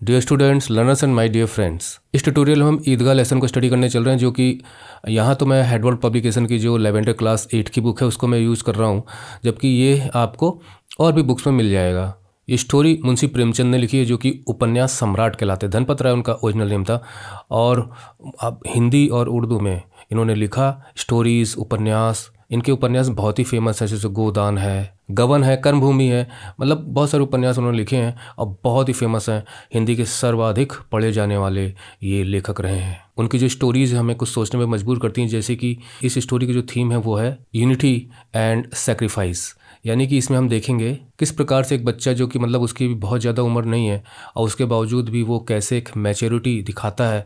Dear students, learners and my dear friends, इस tutorial में हम ईदगाह लेसन को स्टडी करने चल रहे हैं, जो कि यहाँ तो मैं हेडवर्ड पब्लिकेशन की जो लेवेंडर क्लास 8 की बुक है उसको मैं यूज़ कर रहा हूँ, जबकि ये आपको और भी बुक्स में मिल जाएगा। ये स्टोरी मुंशी प्रेमचंद ने लिखी है, जो कि उपन्यास सम्राट कहलाते हैं। धनपत राय उनका ओरिजिनल नेम था, और अब हिंदी और उर्दू में इन्होंने लिखा स्टोरीज़, उपन्यास। इनके उपन्यास बहुत ही फेमस है, जैसे गोदान है, गबन है, कर्मभूमि है, मतलब बहुत सारे उपन्यास उन्होंने लिखे हैं और बहुत ही फेमस हैं। हिंदी के सर्वाधिक पढ़े जाने वाले ये लेखक रहे हैं। उनकी जो स्टोरीज़ हमें कुछ सोचने में मजबूर करती हैं, जैसे कि इस स्टोरी की जो थीम है वो है यूनिटी एंड सेक्रीफाइस। यानी कि इसमें हम देखेंगे किस प्रकार से एक बच्चा, जो कि मतलब उसकी भी बहुत ज़्यादा उम्र नहीं है और उसके बावजूद भी वो कैसे एक मैच्योरिटी दिखाता है,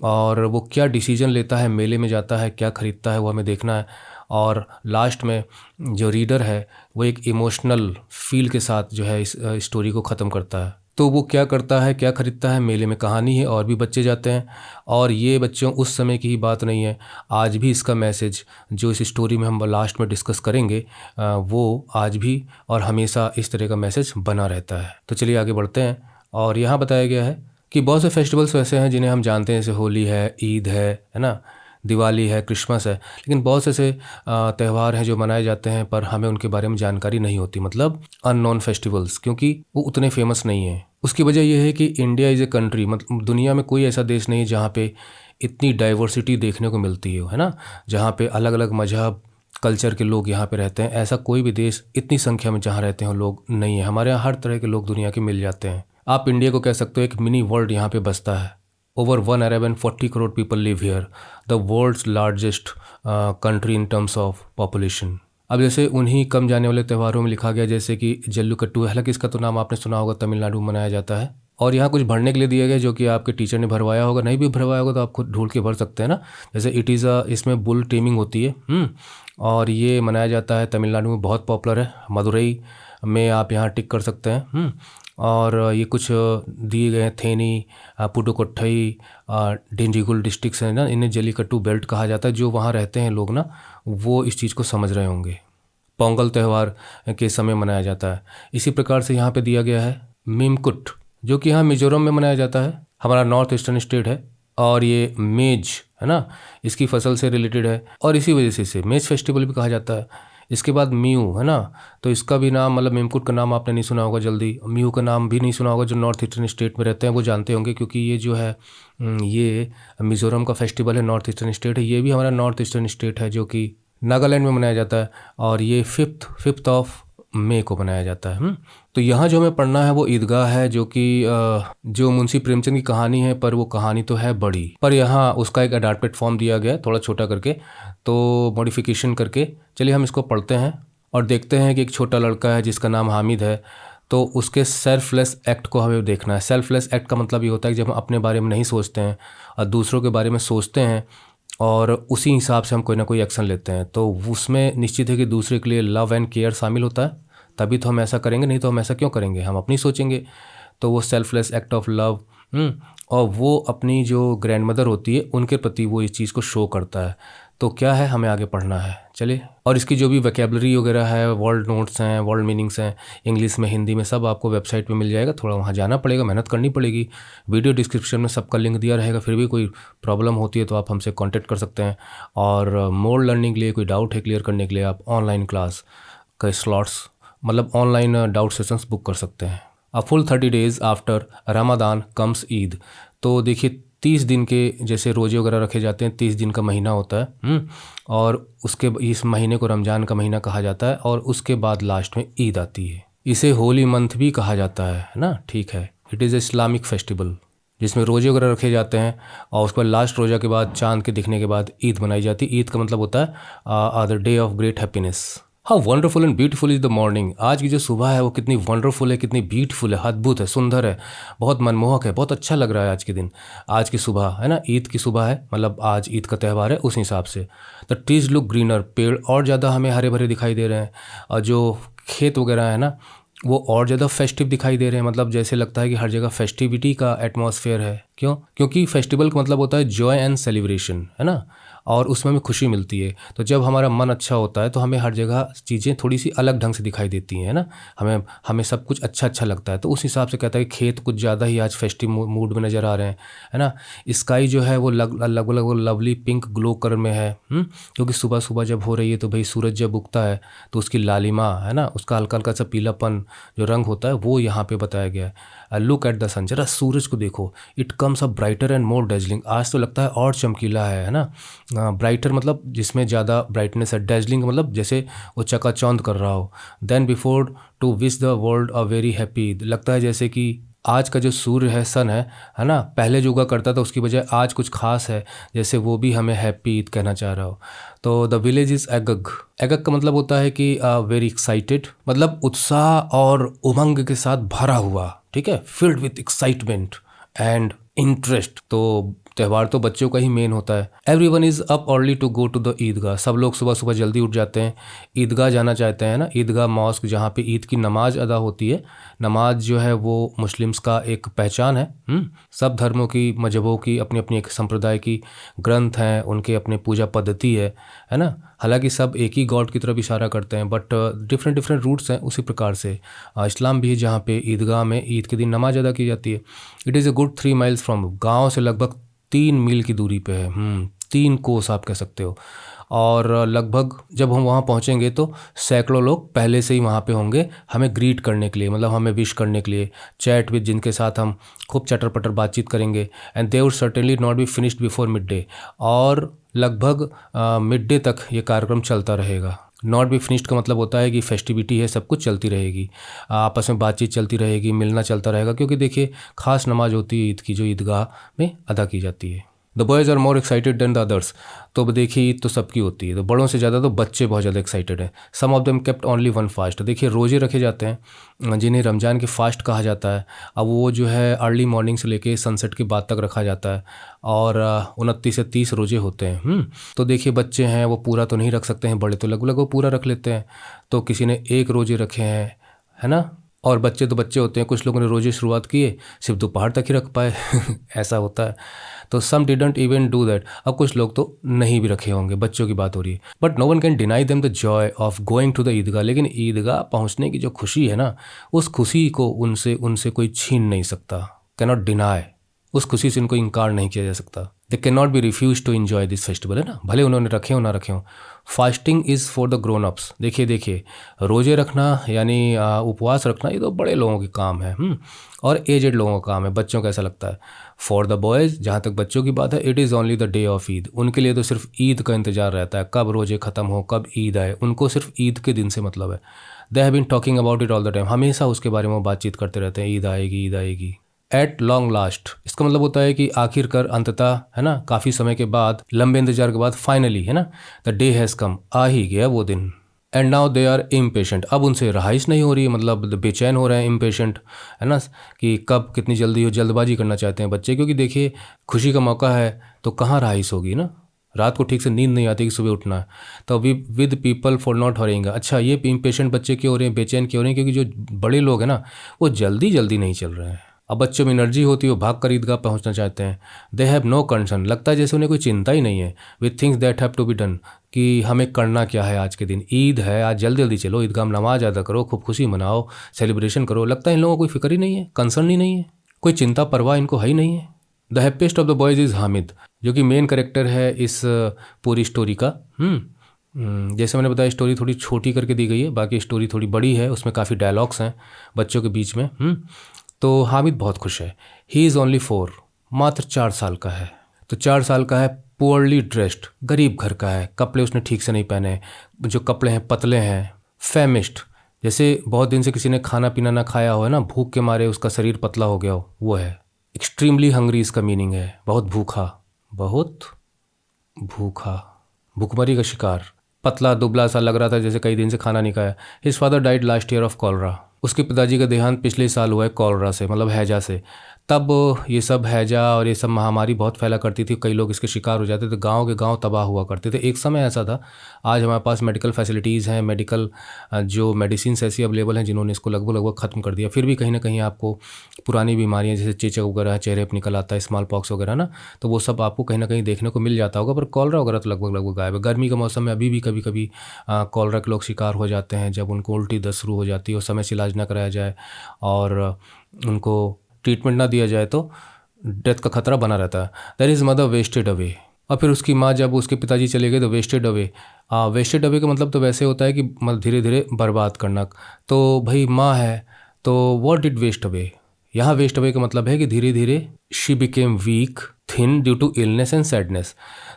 और वो क्या डिसीजन लेता है, मेले में जाता है, क्या खरीदता है, वो हमें देखना है। और लास्ट में जो रीडर है वो एक इमोशनल फील के साथ जो है इस स्टोरी को ख़त्म करता है। तो वो क्या करता है, क्या खरीदता है, मेले में कहानी है, और भी बच्चे जाते हैं। और ये बच्चों उस समय की ही बात नहीं है, आज भी इसका मैसेज जो इस स्टोरी में हम लास्ट में डिस्कस करेंगे वो आज भी और हमेशा इस तरह का मैसेज बना रहता है। तो चलिए आगे बढ़ते हैं। और यहाँ बताया गया है कि बहुत से फेस्टिवल्स वैसे हैं जिन्हें हम जानते हैं, जैसे होली है, ईद है ना, दिवाली है, क्रिसमस है, लेकिन बहुत से ऐसे त्यौहार हैं जो मनाए जाते हैं पर हमें उनके बारे में जानकारी नहीं होती, मतलब अननोन फेस्टिवल्स, क्योंकि वो उतने फेमस नहीं हैं। उसकी वजह यह है कि इंडिया इज़ ए कंट्री, मतलब दुनिया में कोई ऐसा देश नहीं है जहाँ पे इतनी डाइवर्सिटी देखने को मिलती है ना, जहाँ पे अलग अलग मजहब, कल्चर के लोग यहाँ पे रहते हैं। ऐसा कोई भी देश इतनी संख्या में जहाँ रहते हैं लोग नहीं है। हमारे यहाँ हर तरह के लोग दुनिया के मिल जाते हैं। आप इंडिया को कह सकते हो एक मिनी वर्ल्ड यहाँ पे बसता है। Over 140 crore people live here, the world's largest country in terms of population। अब जैसे उन्हीं कम जाने वाले त्योहारों में लिखा गया, जैसे कि जल्लीकट्टू है, हालांकि इसका तो नाम आपने सुना होगा, तमिलनाडु में मनाया जाता है। और यहाँ कुछ भरने के लिए दिया गया, जो कि आपके टीचर ने भरवाया होगा, नहीं भी भरवाया होगा तो आप खुद ढूंढ के भर सकते हैं ना। जैसे इसमें बुल टेमिंग होती है, और ये मनाया जाता है तमिलनाडु में, बहुत पॉपुलर है। मदुरई में आप यहाँ टिक कर सकते हैं। और ये कुछ दिए गए हैं, थेनी, पुडुकोट्टई, डिंडीगुल डिस्ट्रिक्ट्स हैं ना, इन्हें जल्लीकट्टू बेल्ट कहा जाता है। जो वहाँ रहते हैं लोग ना, वो इस चीज़ को समझ रहे होंगे। पोंगल त्यौहार के समय मनाया जाता है। इसी प्रकार से यहाँ पे दिया गया है मीमकुट, जो कि यहाँ मिजोरम में मनाया जाता है, हमारा नॉर्थ ईस्टर्न स्टेट है। और ये मेज है ना, इसकी फसल से रिलेटेड है, और इसी वजह से इसे मेज फेस्टिवल भी कहा जाता है। इसके बाद म्यू है ना, तो इसका भी नाम, मतलब मेमकुट का नाम आपने नहीं सुना होगा जल्दी, म्यू का नाम भी नहीं सुना होगा। जो नॉर्थ ईस्टर्न स्टेट में रहते हैं वो जानते होंगे, क्योंकि ये जो है ये मिज़ोरम का फेस्टिवल है, नॉर्थ ईस्टर्न स्टेट है। ये भी हमारा नॉर्थ ईस्टर्न स्टेट है, जो कि नागालैंड में मनाया जाता है, और ये फिफ्थ ऑफ मई को मनाया जाता है। तो यहाँ जो हमें पढ़ना है वो ईदगाह है, जो कि जो मुंशी प्रेमचंद की कहानी है, पर वो कहानी तो है बड़ी, पर यहाँ उसका एक अडॉप्टेड फॉर्म दिया गया है, थोड़ा छोटा करके, तो मॉडिफिकेशन करके। चलिए हम इसको पढ़ते हैं और देखते हैं कि एक छोटा लड़का है जिसका नाम हामिद है, तो उसके सेल्फलेस एक्ट को हमें देखना है। सेल्फलेस एक्ट का मतलब ये होता है कि जब हम अपने बारे में नहीं सोचते हैं और दूसरों के बारे में सोचते हैं, और उसी हिसाब से हम कोई ना कोई एक्शन लेते हैं, तो उसमें निश्चित है कि दूसरे के लिए लव एंड केयर शामिल होता है। तभी तो हम ऐसा करेंगे, नहीं तो हम ऐसा क्यों करेंगे, हम अपनी सोचेंगे। तो वो सेल्फलेस एक्ट ऑफ लव, और वो अपनी जो ग्रैंड मदर होती है उनके प्रति वो इस चीज़ को शो करता है। तो क्या है, हमें आगे पढ़ना है, चलिए। और इसकी जो भी वोकैबुलरी वगैरह है, वर्ड नोट्स हैं, वर्ड मीनिंग्स हैं, इंग्लिश में, हिंदी में, सब आपको वेबसाइट पे मिल जाएगा। थोड़ा वहाँ जाना पड़ेगा, मेहनत करनी पड़ेगी। वीडियो डिस्क्रिप्शन में सबका लिंक दिया रहेगा। फिर भी कोई प्रॉब्लम होती है तो आप हमसे कॉन्टैक्ट कर सकते हैं। और मोर लर्निंग के लिए, कोई डाउट है क्लियर करने के लिए, आप ऑनलाइन क्लास का स्लॉट्स, मतलब ऑनलाइन डाउट सेशंस बुक कर सकते हैं। A full 30 days after Ramadan comes Eid. तो देखिए 30 दिन के जैसे रोजे वगैरह रखे जाते हैं, 30 दिन का महीना होता है, और उसके इस महीने को रमज़ान का महीना कहा जाता है, और उसके बाद लास्ट में ईद आती है। इसे होली मंथ भी कहा जाता है ना, ठीक है। It is a Islamic festival जिसमें रोजे वगैरह रखे जाते हैं, और उसके बाद लास्ट रोज़ा के बाद, चांद के दिखने के बाद ईद मनाई जाती है। ईद का मतलब होता है the day of great happiness. How wonderful and beautiful is the morning. आज की जो सुबह है वो कितनी वंडरफुल है, कितनी ब्यूटीफुल है, अद्भुत है, सुंदर है, बहुत मनमोहक है, बहुत अच्छा लग रहा है आज के दिन, आज की सुबह है ना। ईद की सुबह है, मतलब आज ईद का त्यौहार है, उस हिसाब से। द ट्रीज लुक ग्रीनर, पेड़ और ज़्यादा हमें हरे भरे दिखाई दे रहे हैं, और जो खेत वगैरह है ना वो और ज़्यादा फेस्टिव दिखाई दे रहे हैं, मतलब जैसे लगता है कि हर जगह फेस्टिविटी का एटमॉस्फेयर है। क्यों? क्योंकि फेस्टिवल का मतलब होता है जॉय एंड सेलिब्रेशन, है ना। और उसमें हमें खुशी मिलती है। तो जब हमारा मन अच्छा होता है तो हमें हर जगह चीज़ें थोड़ी सी अलग ढंग से दिखाई देती हैं, है ना। हमें हमें सब कुछ अच्छा अच्छा लगता है। तो उस हिसाब से कहता है कि खेत कुछ ज़्यादा ही आज फेस्टिव मूड में नज़र आ रहे हैं, है ना। स्काई जो है वो लगभग लवली पिंक ग्लो कलर में है, क्योंकि सुबह सुबह जब हो रही है तो भाई सूरज जब उगता है तो उसकी लालिमा, है ना, उसका हल्का हल्का सा पीलापन जो रंग होता है वो यहाँ पे बताया गया है। लुक एट द सन, जरा सूरज को देखो, it comes a brighter and more dazzling. आज तो लगता है और चमकीला है ना। ब्राइटर मतलब जिसमें ज़्यादा ब्राइटनेस है, डेजलिंग मतलब जैसे वो चकाचौंध कर रहा हो। Then before to wish the world a very happy, लगता है जैसे कि आज का जो सूर्य है, सन है ना, पहले जो उगा करता था उसकी बजाय आज कुछ खास है, जैसे वो भी हमें हैप्पी ईद कहना चाह रहा हो। तो द विलेज इज़ एगग। एगग का मतलब होता है कि वेरी एक्साइटेड, मतलब उत्साह और उमंग के साथ भरा हुआ, ठीक है, filled with excitement and interest. तो त्यौहार तो बच्चों का ही मेन होता है। Everyone is up early to go to the Eidgah, सब लोग सुबह सुबह जल्दी उठ जाते हैं, ईदगाह जाना चाहते हैं ना। ईदगाह मॉस्क, जहाँ पे ईद की नमाज अदा होती है। नमाज जो है वो मुस्लिम्स का एक पहचान है। सब धर्मों की, मजहबों की अपनी अपनी एक संप्रदाय की ग्रंथ हैं, उनके अपने पूजा पद्धति है ना। हालांकि सब एक ही गॉड की तरफ इशारा करते हैं, बट डिफरेंट डिफरेंट रूट्स हैं। उसी प्रकार से इस्लाम भी है, जहाँ पे ईदगाह में ईद के दिन नमाज अदा की जाती है। It is a good 3 miles from, गाँव से लगभग 3 मील की दूरी पे है। 3 कोस आप कह सकते हो। और लगभग जब हम वहाँ पहुँचेंगे तो सैकड़ों लोग पहले से ही वहाँ पे होंगे हमें ग्रीट करने के लिए, मतलब हमें विश करने के लिए, चैट विद, जिनके साथ हम खूब चटर पटर बातचीत करेंगे। And they would certainly not be finished before mid day, और लगभग मिड डे तक ये कार्यक्रम चलता रहेगा। नॉट बी फिनिश्ड का मतलब होता है कि फेस्टिविटी है, सब कुछ चलती रहेगी, आपस में बातचीत चलती रहेगी, मिलना चलता रहेगा, क्योंकि देखिए खास नमाज होती है ईद की जो ईदगाह में अदा की जाती है। The boys are more excited than the others. तो देखिए ईद तो सबकी होती है, तो बड़ों से ज़्यादा तो बच्चे बहुत ज़्यादा एक्साइटेड हैं। Some of them kept only one fast, देखिए रोज़े रखे जाते हैं जिन्हें रमज़ान के फास्ट कहा जाता है। अब वो जो है अर्ली मॉर्निंग से लेके सनसेट के बाद तक रखा जाता है, और 29 से 30 रोज़े होते हैं। तो देखिए बच्चे हैं वो पूरा तो नहीं रख सकते हैं, बड़े तो लगभग वो पूरा रख लेते हैं। तो किसी ने 1 रोज़े रखे हैं, है ना। और बच्चे तो बच्चे होते हैं, कुछ लोगों ने रोज़े शुरुआत किए सिर्फ दोपहर तक ही रख पाए ऐसा होता है। तो सम डिडंट इवन डू दैट, अब कुछ लोग तो नहीं भी रखे होंगे, बच्चों की बात हो रही है। But no one can deny them the joy of going to the Eidgah, लेकिन ईदगाह पहुंचने की जो खुशी है ना, उस खुशी को उनसे उनसे कोई छीन नहीं सकता। कैनॉट डिनाई, उस खुशी से इनको इनकार नहीं किया जा सकता। They can not be refuse to enjoy this festival, है ना, भले उन्होंने रखे हो ना रखे हो। Fasting is for the grown ups, देखिए रोज़े रखना यानी उपवास रखना ये तो बड़े लोगों के काम है, और एजेड लोगों का काम है, बच्चों का ऐसा लगता है। फॉर द बॉयज़, जहाँ तक बच्चों की बात है, it is only the day of Eid, उनके लिए तो सिर्फ ईद का इंतजार रहता है, कब रोज़े ख़त्म हो, कब ईद आए, उनको सिर्फ ईद के दिन से मतलब है। They have been talking about it all the time, हमेशा उसके बारे में बातचीत करते रहते हैं, ईद आएगी ईद आएगी। एट लॉन्ग लास्ट, इसका मतलब होता है कि आखिरकार, अंततः, है ना, काफ़ी समय के बाद, लंबे इंतजार के बाद फाइनली, है ना, द डे हैज़ कम, आ ही गया वो दिन। And now they are impatient, अब उनसे रहाइश नहीं हो रही है, मतलब बेचैन हो रहे हैं, इम्पेशेंट, है ना, कि कब कितनी जल्दी हो, जल्दबाजी करना चाहते हैं बच्चे, क्योंकि देखिए खुशी का मौका है तो कहाँ रहाइश होगी ना, रात को ठीक से नींद नहीं आती कि सुबह उठना है। तो we with people for not hurrying, अच्छा ये इम्पेशेंट बच्चे क्यों हो रहे हैं, बेचैन क्यों हो रहे हैं, क्योंकि जो बड़े लोग हैं ना वो जल्दी जल्दी नहीं चल रहे हैं। अब बच्चों में एनर्जी होती है, वो भाग कर ईदगाह पहुंचना चाहते हैं। दे हैव नो कंसर्न, लगता है जैसे उन्हें कोई चिंता ही नहीं है, with things that have to be done, कि हमें करना क्या है आज के दिन, ईद है, आज जल्दी जल्दी चलो ईदगाह में नमाज अदा करो, खूब खुशी मनाओ, सेलिब्रेशन करो। लगता है इन लोगों को कोई फिक्र ही नहीं है, कंसर्न ही नहीं है, कोई चिंता परवाह इनको है ही नहीं है। The happiest of the boys is Hamid, जो कि मेन करेक्टर है इस पूरी स्टोरी का। जैसे मैंने बताया स्टोरी थोड़ी छोटी करके दी गई है, बाकी स्टोरी थोड़ी बड़ी है, उसमें काफ़ी डायलॉग्स हैं बच्चों के बीच में। तो हामिद बहुत खुश है। ही इज़ ओनली 4, मात्र 4 साल का है। तो 4 साल का है, पुअरली ड्रेस्ड, गरीब घर का है, कपड़े उसने ठीक से नहीं पहने, जो कपड़े हैं पतले हैं, फेमिस्ट, जैसे बहुत दिन से किसी ने खाना पीना ना खाया हो, है ना, भूख के मारे उसका शरीर पतला हो गया हो, वो है। एक्सट्रीमली हंग्री इसका मीनिंग है, बहुत भूखा, बहुत भूखा, भूखमरी का शिकार, पतला दुबला सा लग रहा था जैसे कई दिन से खाना नहीं खाया। His father died last year of cholera, उसके पिताजी का देहांत पिछले साल हुआ है कॉलरा से, मतलब हैजा से। तब ये सब हैजा और ये सब महामारी बहुत फैला करती थी, कई लोग इसके शिकार हो जाते थे, गांव के गांव तबाह हुआ करते थे। एक समय ऐसा था, आज हमारे पास मेडिकल फैसिलिटीज़ हैं, मेडिकल जो मेडिसिन ऐसी अवेलेबल हैं जिन्होंने इसको लगभग लगभग ख़त्म कर दिया। फिर भी कहीं ना कहीं आपको पुरानी बीमारियां जैसे चेचक वगैरह, चेहरे पर निकल आता है, स्मॉल पॉक्स वगैरह ना, तो वो सब आपको कहीं ना कहीं देखने को मिल जाता होगा। पर कॉलरा वगैरह तो लगभग लगभग गायब है। गर्मी के मौसम में अभी भी कभी कभी कॉलरा के लोग शिकार हो जाते हैं, जब उनको उल्टी दस्त शुरू हो जाती है और समय से इलाज ना कराया जाए और उनको ट्रीटमेंट ना दिया जाए तो डेथ का खतरा बना रहता है। That is mother wasted away. और फिर उसकी माँ, जब उसके पिताजी चले गए तो वेस्टेड अवे। वेस्टेड अवे का मतलब तो वैसे होता है कि मतलब धीरे धीरे बर्बाद करना। तो भाई माँ है तो व्हाट डिड वेस्ट अवे, यहाँ वेस्ट अवे का मतलब है कि धीरे धीरे she became weak thin due to illness and sadness.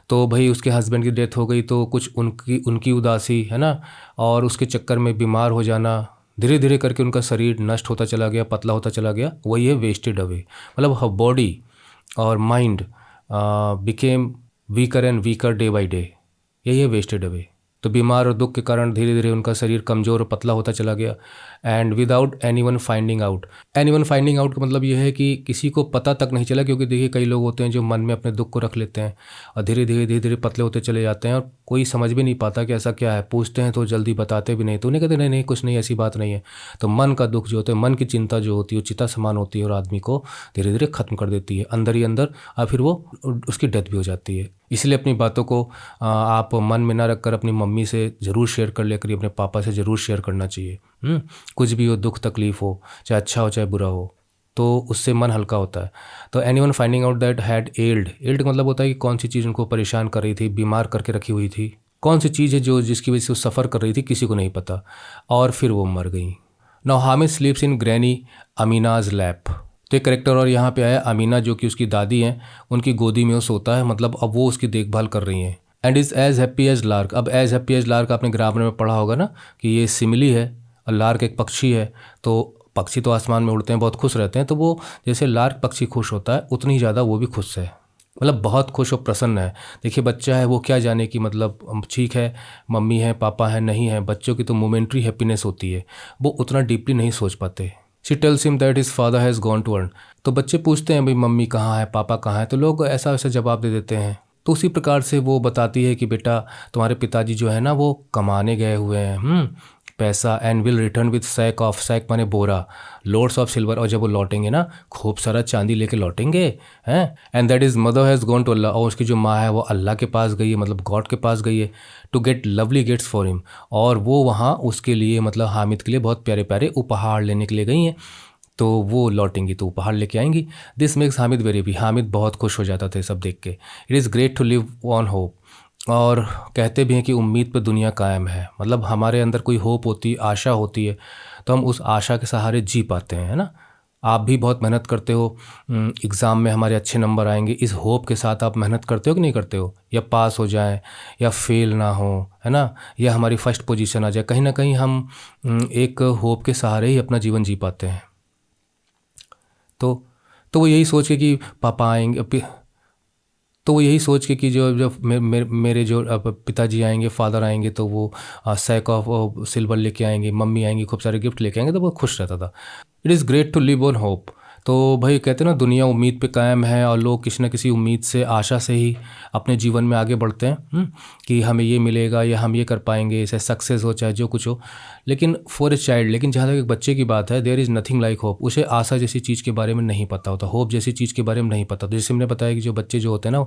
तो भाई उसके हस्बैंड की डेथ हो गई तो कुछ उनकी उनकी उदासी है ना, और उसके चक्कर में बीमार हो जाना, धीरे धीरे करके उनका शरीर नष्ट होता चला गया, पतला होता चला गया, वही है वेस्टेड अवे। मतलब हर बॉडी और mind became weaker and weaker day by day, यही है वेस्टेड अवे। तो बीमार और दुख के कारण धीरे धीरे उनका शरीर कमज़ोर और पतला होता चला गया। And without any one finding out. Any one finding out का मतलब ये है कि किसी को पता तक नहीं चला, क्योंकि देखिए कई लोग होते हैं जो मन में अपने दुख को रख लेते हैं और धीरे धीरे पतले होते चले जाते हैं और कोई समझ भी नहीं पाता कि ऐसा क्या है। पूछते हैं तो जल्दी बताते भी नहीं, तो उन्हें कहते नहीं नहीं कुछ नहीं, ऐसी बात नहीं है। तो मन का दुख जो होता है, मन की चिंता जो होती है, वो चिता समान होती है और आदमी को धीरे धीरे ख़त्म कर देती है अंदर ही अंदर, और फिर वो उसकी डेथ भी हो जाती है। इसलिए अपनी बातों को आप मन में ना रखकर अपनी मम्मी से ज़रूर शेयर कर लिया करिए, अपने पापा से ज़रूर शेयर करना चाहिए। कुछ भी हो, दुख तकलीफ़ हो, चाहे अच्छा हो चाहे बुरा हो, तो उससे मन हल्का होता है। तो anyone finding out that had ailed का मतलब होता है कि कौन सी चीज़ उनको परेशान कर रही थी, बीमार करके रखी हुई थी, कौन सी चीज़ है जो जिसकी वजह से वो सफ़र कर रही थी, किसी को नहीं पता, और फिर वो मर गई। नाउ हामिद स्लीप्स इन ग्रैनी अमीनाज लैप। तो एक करेक्टर और यहाँ पे आया, अमीना जो कि उसकी दादी हैं, उनकी गोदी में वो सोता है, मतलब अब वो उसकी देखभाल कर रही हैं। And is as happy as lark. अब एज हैप्पी एज लार्क आपने ग्रामर में पढ़ा होगा ना कि ये सिमिली है, और लार्क एक पक्षी है। तो पक्षी तो आसमान में उड़ते हैं, बहुत खुश रहते हैं, तो वो जैसे लार्क पक्षी खुश होता है उतनी ही ज़्यादा वो भी खुश है, मतलब बहुत खुश और प्रसन्न है। देखिए बच्चा है, वो क्या जाने कि मतलब ठीक है मम्मी है पापा है नहीं है, बच्चों की तो मोमेंट्री हैप्पीनेस होती है, वो उतना डीपली नहीं सोच पाते। She tells him that his father has gone to earn. तो बच्चे पूछते हैं भाई मम्मी कहाँ है, पापा कहाँ है, तो लोग ऐसा वैसा जवाब दे देते हैं। तो उसी प्रकार से वो बताती है कि बेटा तुम्हारे पिताजी जो है ना वो कमाने गए हुए हैं पैसा, and will return with sack of, sack माने बोरा, लोड्स ऑफ सिल्वर, और जब वो लौटेंगे ना खूब सारा चांदी लेके लौटेंगे हैं। And that is mother has gone to Allah, और उसकी जो माँ है वो अल्लाह के पास गई है, मतलब गॉड के पास गई है, to get lovely gifts for him, और वो वहाँ उसके लिए मतलब हामिद के लिए बहुत प्यारे प्यारे उपहार लेने के लिए गई हैं। तो वो लौटेंगी तो उपहार लेके आएंगी। This makes Hamid very happy. Hamid बहुत खुश हो जाता था सब देख के। It is great to live on hope. और कहते भी हैं कि उम्मीद पे दुनिया कायम है, मतलब हमारे अंदर कोई होप होती है, आशा होती है, तो हम उस आशा के सहारे जी पाते हैं, है ना। आप भी बहुत मेहनत करते हो, एग्ज़ाम में हमारे अच्छे नंबर आएंगे, इस होप के साथ आप मेहनत करते हो कि नहीं करते हो, या पास हो जाए या फेल ना हो, है ना, या हमारी फर्स्ट पोजीशन आ जाए, कहीं ना कहीं हम एक होप के सहारे ही अपना जीवन जी पाते हैं। तो वो यही सोच के कि पापा आएंगे, तो वो यही सोच के कि जो जब मेरे जो पिताजी आएंगे, फादर आएंगे, तो वो सैक ऑफ सिल्वर लेके आएंगे, मम्मी आएंगी खूब सारे गिफ्ट लेके आएंगे, तो वो खुश रहता था। It is great to live on hope. तो भाई कहते हैं ना दुनिया उम्मीद पे कायम है, और लोग किसी न किसी उम्मीद से, आशा से ही अपने जीवन में आगे बढ़ते हैं कि हमें ये मिलेगा या हम ये कर पाएंगे, चाहे सक्सेस हो चाहे जो कुछ हो। लेकिन फॉर ए चाइल्ड, लेकिन जहाँ तक एक बच्चे की बात है, there is nothing like hope. उसे आशा जैसी चीज़ के बारे में नहीं पता होता, होप जैसी चीज़ के बारे में नहीं पता। तो जैसे हमने बताया कि जो बच्चे जो होते हैं ना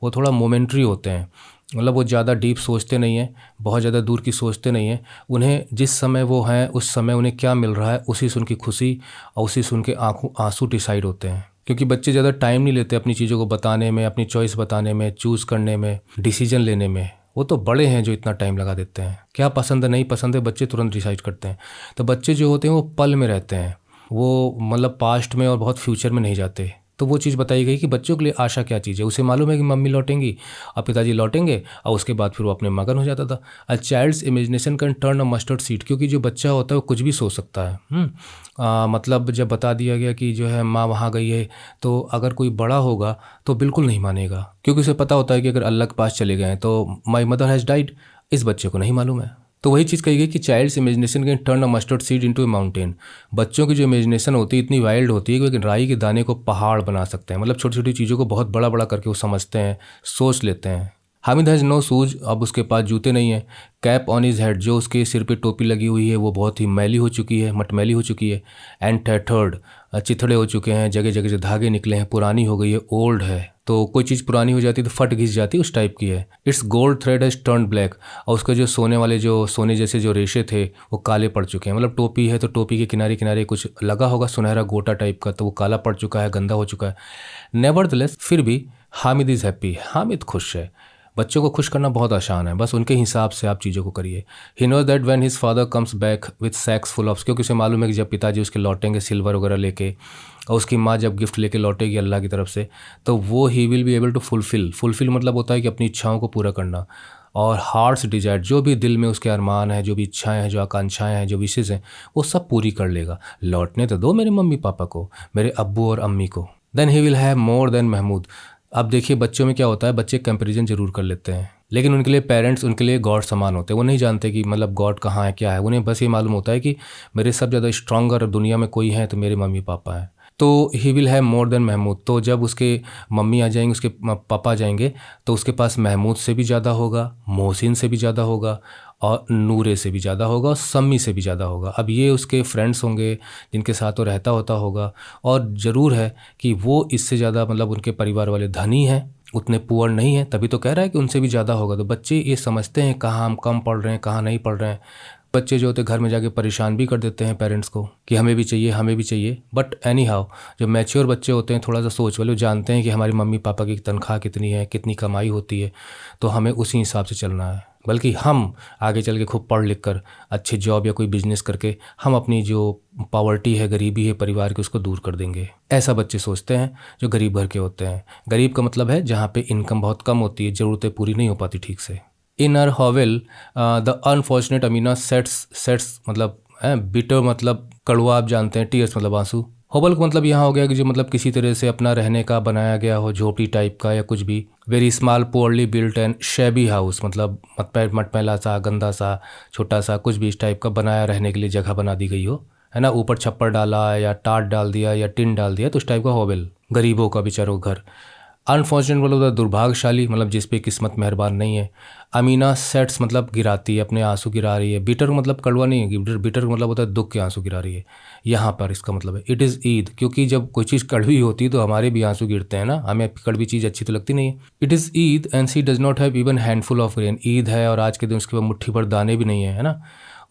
वो थोड़ा मोमेंट्री होते हैं, मतलब वो ज़्यादा डीप सोचते नहीं हैं, बहुत ज़्यादा दूर की सोचते नहीं हैं। उन्हें जिस समय वो हैं उस समय उन्हें क्या मिल रहा है उसी से उनकी खुशी और उसी से उनके आंसू डिसाइड होते हैं। क्योंकि बच्चे ज़्यादा टाइम नहीं लेते अपनी चीज़ों को बताने में, अपनी चॉइस बताने में, चूज़ करने में, डिसीजन लेने में। वो तो बड़े हैं जो इतना टाइम लगा देते हैं। क्या पसंद है नहीं पसंद है बच्चे तुरंत डिसाइड करते हैं। तो बच्चे जो होते हैं वो पल में रहते हैं, वो मतलब पास्ट में और बहुत फ्यूचर में नहीं जाते। तो वो चीज़ बताई गई कि बच्चों के लिए आशा क्या चीज़ है। उसे मालूम है कि मम्मी लौटेंगी और पिताजी लौटेंगे, और उसके बाद फिर वो अपने मगन हो जाता था। A child's imagination can turn a mustard seed, क्योंकि जो बच्चा होता है वो कुछ भी सोच सकता है। मतलब जब बता दिया गया कि जो है माँ वहाँ गई है, तो अगर कोई बड़ा होगा तो बिल्कुल नहीं मानेगा, क्योंकि उसे पता होता है कि अगर अल्लाह के पास चले गए हैं तो माई मदर हैज़ डाइड। इस बच्चे को नहीं मालूम है। तो वही चीज़ कही गई कि child's imagination can turn a mustard seed into a mountain. बच्चों की जो इमेजिनेशन होती है इतनी वाइल्ड होती है कि वो राई के दाने को पहाड़ बना सकते हैं। मतलब छोटी छोटी चीज़ों को बहुत बड़ा बड़ा करके वो समझते हैं, सोच लेते हैं। हामिद हैज़ नो शूज, अब उसके पास जूते नहीं हैं। कैप ऑन हिज हेड, जो उसके सिर पे टोपी लगी हुई है वो बहुत ही मैली हो चुकी है, मटमैली हो चुकी है। एंड टैटर्ड, चिथड़े हो चुके हैं, जगह जगह से धागे निकले हैं, पुरानी हो गई है, ओल्ड है। तो कोई चीज़ पुरानी हो जाती है तो फट घिस जाती है, उस टाइप की है। It's gold thread has turn black, और उसके जो सोने वाले जो सोने जैसे जो रेशे थे वो काले पड़ चुके हैं। मतलब टोपी है तो टोपी के किनारे किनारे कुछ लगा होगा सुनहरा गोटा टाइप का, तो वो काला पड़ चुका है, गंदा हो चुका है। नेवरदलेस, फिर भी हामिद इज़ हैप्पी, हामिद खुश है। बच्चों को खुश करना बहुत आसान है, बस उनके हिसाब से आप चीज़ों को करिए। He knows that when his father comes back with sacks full of, क्योंकि उसे मालूम है कि जब पिताजी उसके लौटेंगे सिल्वर वगैरह लेके, और उसकी माँ जब गिफ्ट लेके लौटेगी अल्लाह की तरफ से, तो वो he will be able to fulfil मतलब होता है कि अपनी इच्छाओं को पूरा करना। और हार्ट्स डिजायर, जो भी दिल में उसके अरमान है, जो भी इच्छाएं हैं, जो आकांक्षाएं हैं, जो विशेज़ हैं, वो सब पूरी कर लेगा। लौटने तो दो मेरे मम्मी पापा को, मेरे अब्बू और अम्मी को। Then he will have more than Mahmood. अब देखिए बच्चों में क्या होता है, बच्चे कंपैरिजन जरूर कर लेते हैं, लेकिन उनके लिए पेरेंट्स उनके लिए गॉड समान होते हैं। वो नहीं जानते कि मतलब गॉड कहाँ है, क्या है। उन्हें बस ये मालूम होता है कि मेरे सब ज़्यादा स्ट्रॉन्गर दुनिया में कोई है तो मेरे मम्मी पापा हैं। तो he will have more than Mahmood, तो जब उसके मम्मी आ जाएंगे, उसके पापा आ जाएंगे, तो उसके पास महमूद से भी ज़्यादा होगा, मोहसिन से भी ज़्यादा होगा, और नूरे से भी ज़्यादा होगा, और सम्मी से भी ज़्यादा होगा। अब ये उसके फ्रेंड्स होंगे जिनके साथ वो रहता होता होगा, और ज़रूर है कि वो इससे ज़्यादा मतलब उनके परिवार वाले धनी हैं, उतने पुअर नहीं हैं, तभी तो कह रहा है कि उनसे भी ज़्यादा होगा। तो बच्चे ये समझते हैं कहाँ हम कम पढ़ रहे हैं, कहाँ नहीं पढ़ रहे हैं। बच्चे जो होते हैं घर में जाके परेशान भी कर देते हैं पेरेंट्स को कि हमें भी चाहिए, हमें भी चाहिए। बट एनी हाउ, जो मैच्योर बच्चे होते हैं, थोड़ा सा सोच वाले, वो जानते हैं कि हमारे मम्मी पापा की तनख्वाह कितनी है, कितनी कमाई होती है, तो हमें उसी हिसाब से चलना है। बल्कि हम आगे चल के खूब पढ़ लिख कर अच्छी जॉब या कोई बिजनेस करके हम अपनी जो पॉवर्टी है, गरीबी है परिवार की, उसको दूर कर देंगे। ऐसा बच्चे सोचते हैं जो गरीब घर के होते हैं। गरीब का मतलब है जहाँ पे इनकम बहुत कम होती है, ज़रूरतें पूरी नहीं हो पाती ठीक से। In her hovel the unfortunate Amina sits मतलब बिटर मतलब कड़वा, आप जानते हैं। टीयर्स मतलब आंसू। होबल का मतलब यहाँ हो गया कि जो मतलब किसी तरह से अपना रहने का बनाया गया हो, झोपड़ी टाइप का या कुछ भी। Very small poorly built and shabby house, मतलब मटमैला सा, गंदा सा, छोटा सा, कुछ भी इस टाइप का बनाया रहने के लिए जगह बना दी गई हो, है ना। ऊपर छप्पर डाला या टाट डाल दिया या टिन डाल दिया, तो उस टाइप का होबल, गरीबों का बेचारों का घर। अनफॉर्चुनेट मतलब दुर्भाग्यशाली, मतलब जिस पे किस्मत मेहरबान नहीं है। अमीना सेट्स मतलब गिराती है, अपने आंसू गिरा रही है। बिटर मतलब कड़वा नहीं है, बिटर मतलब होता है दुख के आंसू गिरा रही है। यहाँ पर इसका मतलब है इट इज़ ईद, क्योंकि जब कोई चीज़ कड़वी होती है तो हमारे भी आंसू गिरते हैं ना, हमें कड़वी चीज़ अच्छी तो लगती नहीं है। It is Eid and she does not have even handful of rain, Eid है और आज के दिन उसके पास मुट्ठी भर दाने भी नहीं है ना।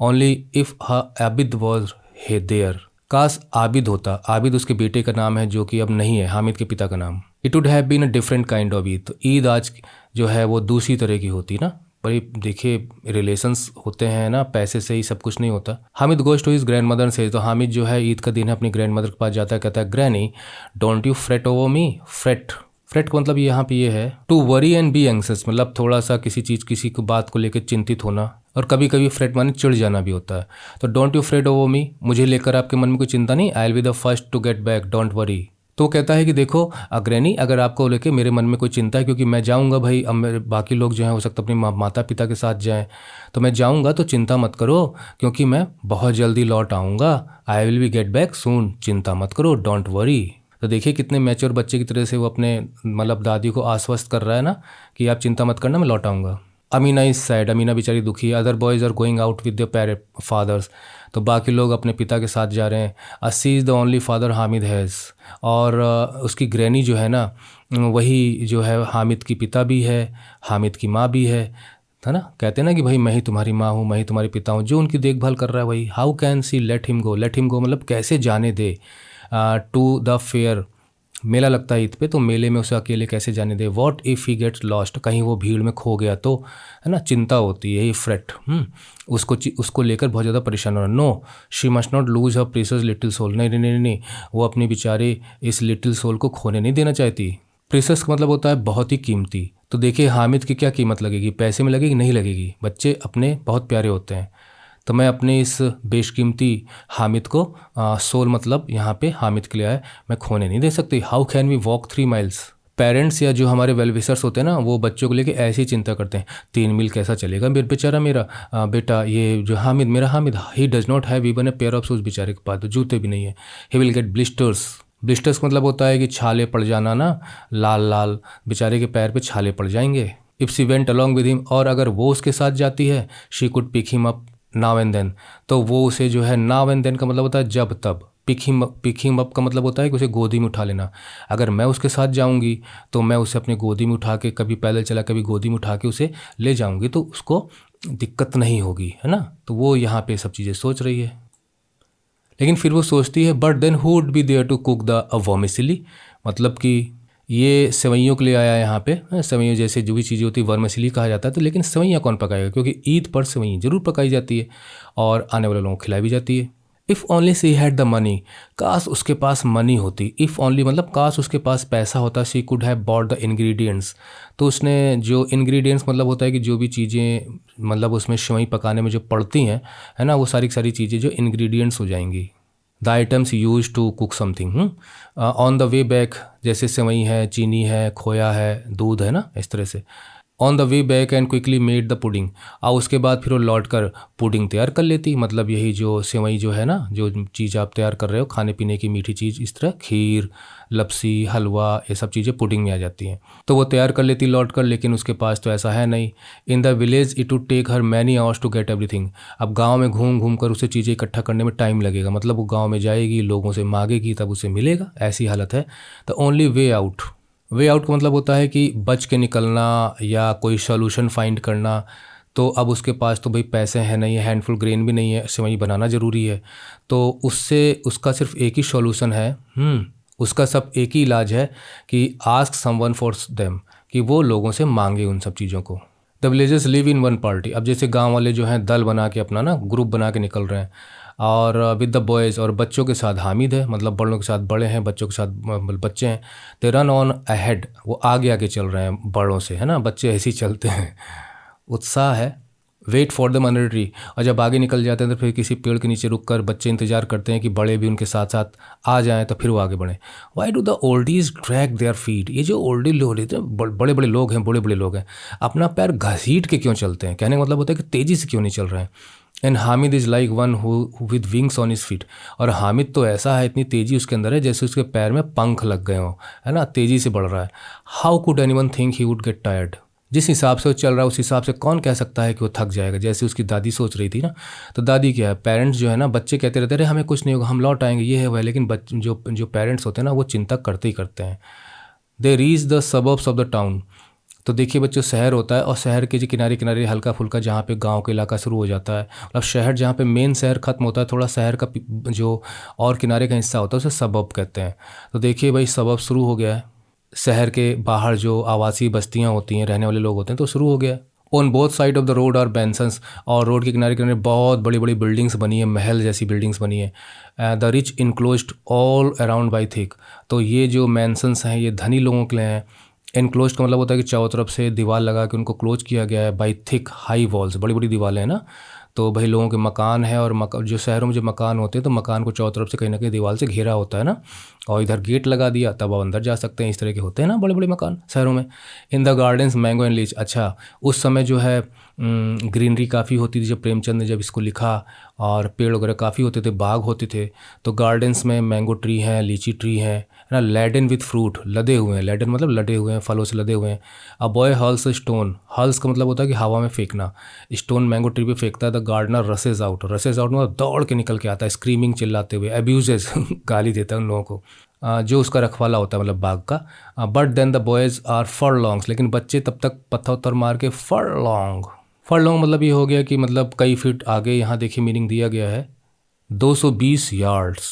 Only if Abid was he there, काश आबिद होता। आबिद उसके बेटे का नाम है जो कि अब नहीं है, हामिद के पिता का नाम। It would have been a different kind of Eid, तो ईद आज जो है वो दूसरी तरह की होती ना। बड़ी देखिए रिलेशंस होते हैं ना, पैसे से ही सब कुछ नहीं होता। Hamid goes to his grandmother से, तो हामिद जो है ईद का दिन है अपनी ग्रैंड मदर के पास जाता है, कहता है granny don't you fret over me. Freight का मतलब यहाँ पे ये है टू वरी एंड बी एंग्सियस, मतलब थोड़ा सा किसी चीज़ किसी को बात को लेकर चिंतित होना, और कभी कभी फ्रेट माने चिढ़ जाना भी होता है। तो don't you fret over me, मुझे लेकर आपके मन में कोई चिंता नहीं। I will be the first to get back, don't worry. तो कहता है कि देखो अग्रणी, अगर आपको लेके मेरे मन में कोई चिंता है, क्योंकि मैं जाऊंगा भाई, अब मेरे बाकी लोग जो हैं हो सकता है अपने माता पिता के साथ जाएं, तो मैं जाऊंगा, तो चिंता मत करो क्योंकि मैं बहुत जल्दी लौट आऊँगा। आई will B get back soon, चिंता मत करो, डोंट वरी। तो देखिए कितने मैच्योर बच्चे की तरह से वो अपने मतलब दादी को आश्वस्त कर रहा है ना कि आप चिंता मत करना, मैं लौट आऊँगा। अमीना इज सैड, अमीना बेचारी दुखी है। Other boys are going out with their fathers, तो बाकी लोग अपने पिता के साथ जा रहे हैं। अस्सी is the only father Hamid has, और उसकी ग्रैनी जो है ना, वही जो है हामिद की पिता भी है, हामिद की माँ भी है ना। कहते हैं ना कि भाई मैं ही तुम्हारी माँ हूँ, मैं ही तुम्हारे पिता हूँ, जो उनकी देखभाल कर रहा है वही। How can see let him go मतलब कैसे जाने दे। टू द फेयर, मेला लगता है ईद पे, तो मेले में उसे अकेले कैसे जाने दे। What if he gets lost, कहीं वो भीड़ में खो गया तो, है ना, चिंता होती है, यही फ्रेट। उसको लेकर बहुत ज़्यादा परेशान हो रहा। No she must not lose her precious little soul, नहीं, वो अपने बेचारे इस लिटिल सोल को खोने नहीं देना चाहती। प्रीशियस का मतलब होता है बहुत ही कीमती। तो देखिए हामिद की क्या कीमत लगेगी, पैसे में लगेगी, नहीं लगेगी। बच्चे अपने बहुत प्यारे होते हैं, तो मैं अपने इस बेशकीमती हामिद को सोल मतलब यहाँ पे हामिद के लिए आया, मैं खोने नहीं दे सकती। How can we walk 3 miles, parents या जो हमारे वेल विशर्स होते हैं ना, वो बच्चों को लेके ऐसी चिंता करते हैं, 3 मील कैसा चलेगा मेरे बेचारा, मेरा बेटा, ये जो हामिद, मेरा Hamid, he does not have even a pair of shoes, बेचारे के पास तो जूते भी नहीं है। He will get blisters. Blisters का मतलब होता है कि छाले पड़ जाना ना, लाल लाल, बेचारे के पैर पे छाले पड़ जाएंगे। If she went along with him, और अगर वो उसके साथ जाती है, she could pick him up now and then, तो वो उसे जो है, नाउ एंड देन का मतलब होता है जब तब, पिक हिम अप का मतलब होता है कि उसे गोदी में उठा लेना। अगर मैं उसके साथ जाऊंगी तो मैं उसे अपनी गोदी में उठा के, कभी पैदल चला कभी गोदी में उठा के उसे ले जाऊंगी, तो उसको दिक्कत नहीं होगी, है ना। तो वो यहाँ पे सब चीज़ें सोच रही है। लेकिन फिर वो सोचती है, but then who would be there to cook the vermicelli, मतलब कि ये सेवइयों के लिए आया है यहाँ पे, सेवइयों जैसे जो भी चीज़ें होती है वर्मिसिली कहा जाता है, तो लेकिन सेवइयाँ कौन पकाएगा, क्योंकि ईद पर सेवइयाँ जरूर पकाई जाती है और आने वाले लोगों को खिलाई भी जाती है। If only she had the money, काश उसके पास मनी होती। इफ़ ओनली मतलब काश उसके पास पैसा होता। She could have bought the ingredients, तो उसने जो इंग्रेडिएंट्स मतलब होता है कि जो भी चीज़ें मतलब उसमें सेवई पकाने में जो पड़ती हैं, है ना, वो सारी की सारी चीज़ें जो इंग्रेडिएंट्स हो जाएंगी। The items use to cook something. On the way back, जैसे सेवई है, चीनी है, खोया है, दूध है ना, इस तरह से। On the way back and quickly made the pudding, और उसके बाद फिर वो लौट कर पुडिंग तैयार कर लेती। मतलब यही जो सेवई जो है ना, जो चीज़ आप तैयार कर रहे हो खाने पीने की मीठी चीज़, इस तरह खीर, लपसी, हलवा, ये सब चीज़ें पुडिंग में आ जाती हैं, तो वो तैयार कर लेती लौट कर। लेकिन उसके पास तो ऐसा है नहीं। In the village it would take her many hours to get everything, अब गाँव में घूम घूम कर उसे चीज़ें इकट्ठा करने में टाइम लगेगा। मतलब वो गाँव में जाएगी, लोगों से मांगेगी, तब उसे मिलेगा, ऐसी हालत है। The only way out, way out का मतलब होता है कि बच के निकलना या कोई सॉल्यूशन फाइंड करना। तो अब उसके पास तो भाई पैसे हैं नहीं है, हैंडफुल ग्रेन भी नहीं है, सेवई बनाना ज़रूरी है, तो उससे उसका सिर्फ एक ही सॉल्यूशन है, उसका सब एक ही इलाज है कि आस्क समवन फॉर देम, कि वो लोगों से मांगे उन सब चीज़ों को। The villagers live in one party, अब जैसे गांव वाले जो हैं दल बना के अपना ना ग्रुप बना के निकल रहे हैं, और विद द बॉयज़, और बच्चों के साथ हामिद है, मतलब बड़ों के साथ बड़े हैं, बच्चों के साथ बच्चे हैं। दे रन ऑन अहेड, वो आगे आगे चल रहे हैं बड़ों से, है ना, बच्चे ऐसे ही चलते हैं, उत्साह है। Wait for the under tree, और जब आगे निकल जाते हैं तो फिर किसी पेड़ के नीचे रुक कर बच्चे इंतजार करते हैं कि बड़े भी उनके साथ साथ आ जाएं, तो फिर वो आगे बढ़ें। Why do the oldies drag their feet, ये जो ओल्डी लोग होते हैं, बड़े बड़े लोग हैं, बड़े बड़े लोग हैं, अपना पैर घसीट के क्यों चलते हैं, कहने का मतलब होता है कि तेज़ी से क्यों नहीं चल रहे हैं। And Hamid is like one who with wings on his feet, और हामिद तो ऐसा है, इतनी तेज़ी उसके अंदर है जैसे उसके पैर में पंख लग गए हों, है ना, तेज़ी से बढ़ रहा है। How could anyone think he would get tired, जिस हिसाब से वो चल रहा है उस हिसाब से कौन कह सकता है कि वो थक जाएगा, जैसे उसकी दादी सोच रही थी ना। तो दादी क्या है, पेरेंट्स जो है ना, बच्चे कहते रहते हैं हमें कुछ नहीं होगा, हम लौट आएंगे, ये है वह, लेकिन जो पेरेंट्स होते हैं ना, वो चिंता करते ही करते हैं। They reach the suburbs of the town, तो देखिए बच्चों, शहर होता है और शहर के जो किनारे किनारे हल्का फुल्का जहाँ पे गांव का इलाका शुरू हो जाता है, मतलब शहर जहाँ पे मेन शहर खत्म होता है, थोड़ा शहर का जो और किनारे का हिस्सा होता है उसे सबब कहते हैं। तो देखिए भाई, सबब शुरू हो गया है, शहर के बाहर जो आवासीय बस्तियाँ होती हैं, रहने वाले लोग होते हैं, तो शुरू हो गया है। On both side of the road are बेंसन्स, और रोड के किनारे किनारे बहुत बड़ी बड़ी बिल्डिंग्स बनी है, महल जैसी बिल्डिंग्स बनी है। The rich enclosed all around by thick, तो ये जो मैंसन्स हैं ये धनी लोगों के लिए हैं। इनक्लोज का मतलब होता है कि चारों तरफ से दीवार लगा के उनको क्लोज किया गया है, बाई थिक हाई वॉल्स, बड़ी बड़ी दीवारें हैं ना। तो भाई लोगों के मकान है, और जो शहरों में जो मकान होते हैं तो मकान को चारों तरफ से कहीं ना कहीं दीवार से घेरा होता है ना, और इधर गेट लगा दिया तब आप अंदर जा सकते हैं, इस तरह के होते हैं ना बड़े बड़े मकान शहरों में। In the gardens mango and Leach, अच्छा उस समय जो है ग्रीनरी काफ़ी होती थी जब प्रेमचंद ने जब इसको लिखा, और पेड़ वगैरह काफ़ी होते थे, बाग होते थे। तो गार्डन्स में मैंगो ट्री हैं, लीची ट्री हैं, है ना, लैडन विथ फ्रूट, लदे हुए हैं, लैडन मतलब लदे हुए हैं, फलों से लदे हुए हैं। A boy hurls stone, hurls का मतलब होता है कि हवा में फेंकना, स्टोन मैंगो ट्री पे फेंकता है। The gardener rashes out, rashes out मतलब दौड़ के निकल के आता है, स्क्रीमिंग चिल्लाते हुए, अब्यूजेस गाली देता है उन लोगों को, जो उसका रखवाला होता है मतलब बाग का। But then the boys are furlongs, लेकिन बच्चे तब तक पत्थर उत्तर मार के फरलॉन्ग, फरलॉन्ग मतलब ये हो गया कि मतलब कई फीट आगे, यहाँ देखिए मीनिंग दिया गया है 220 यार्ड्स,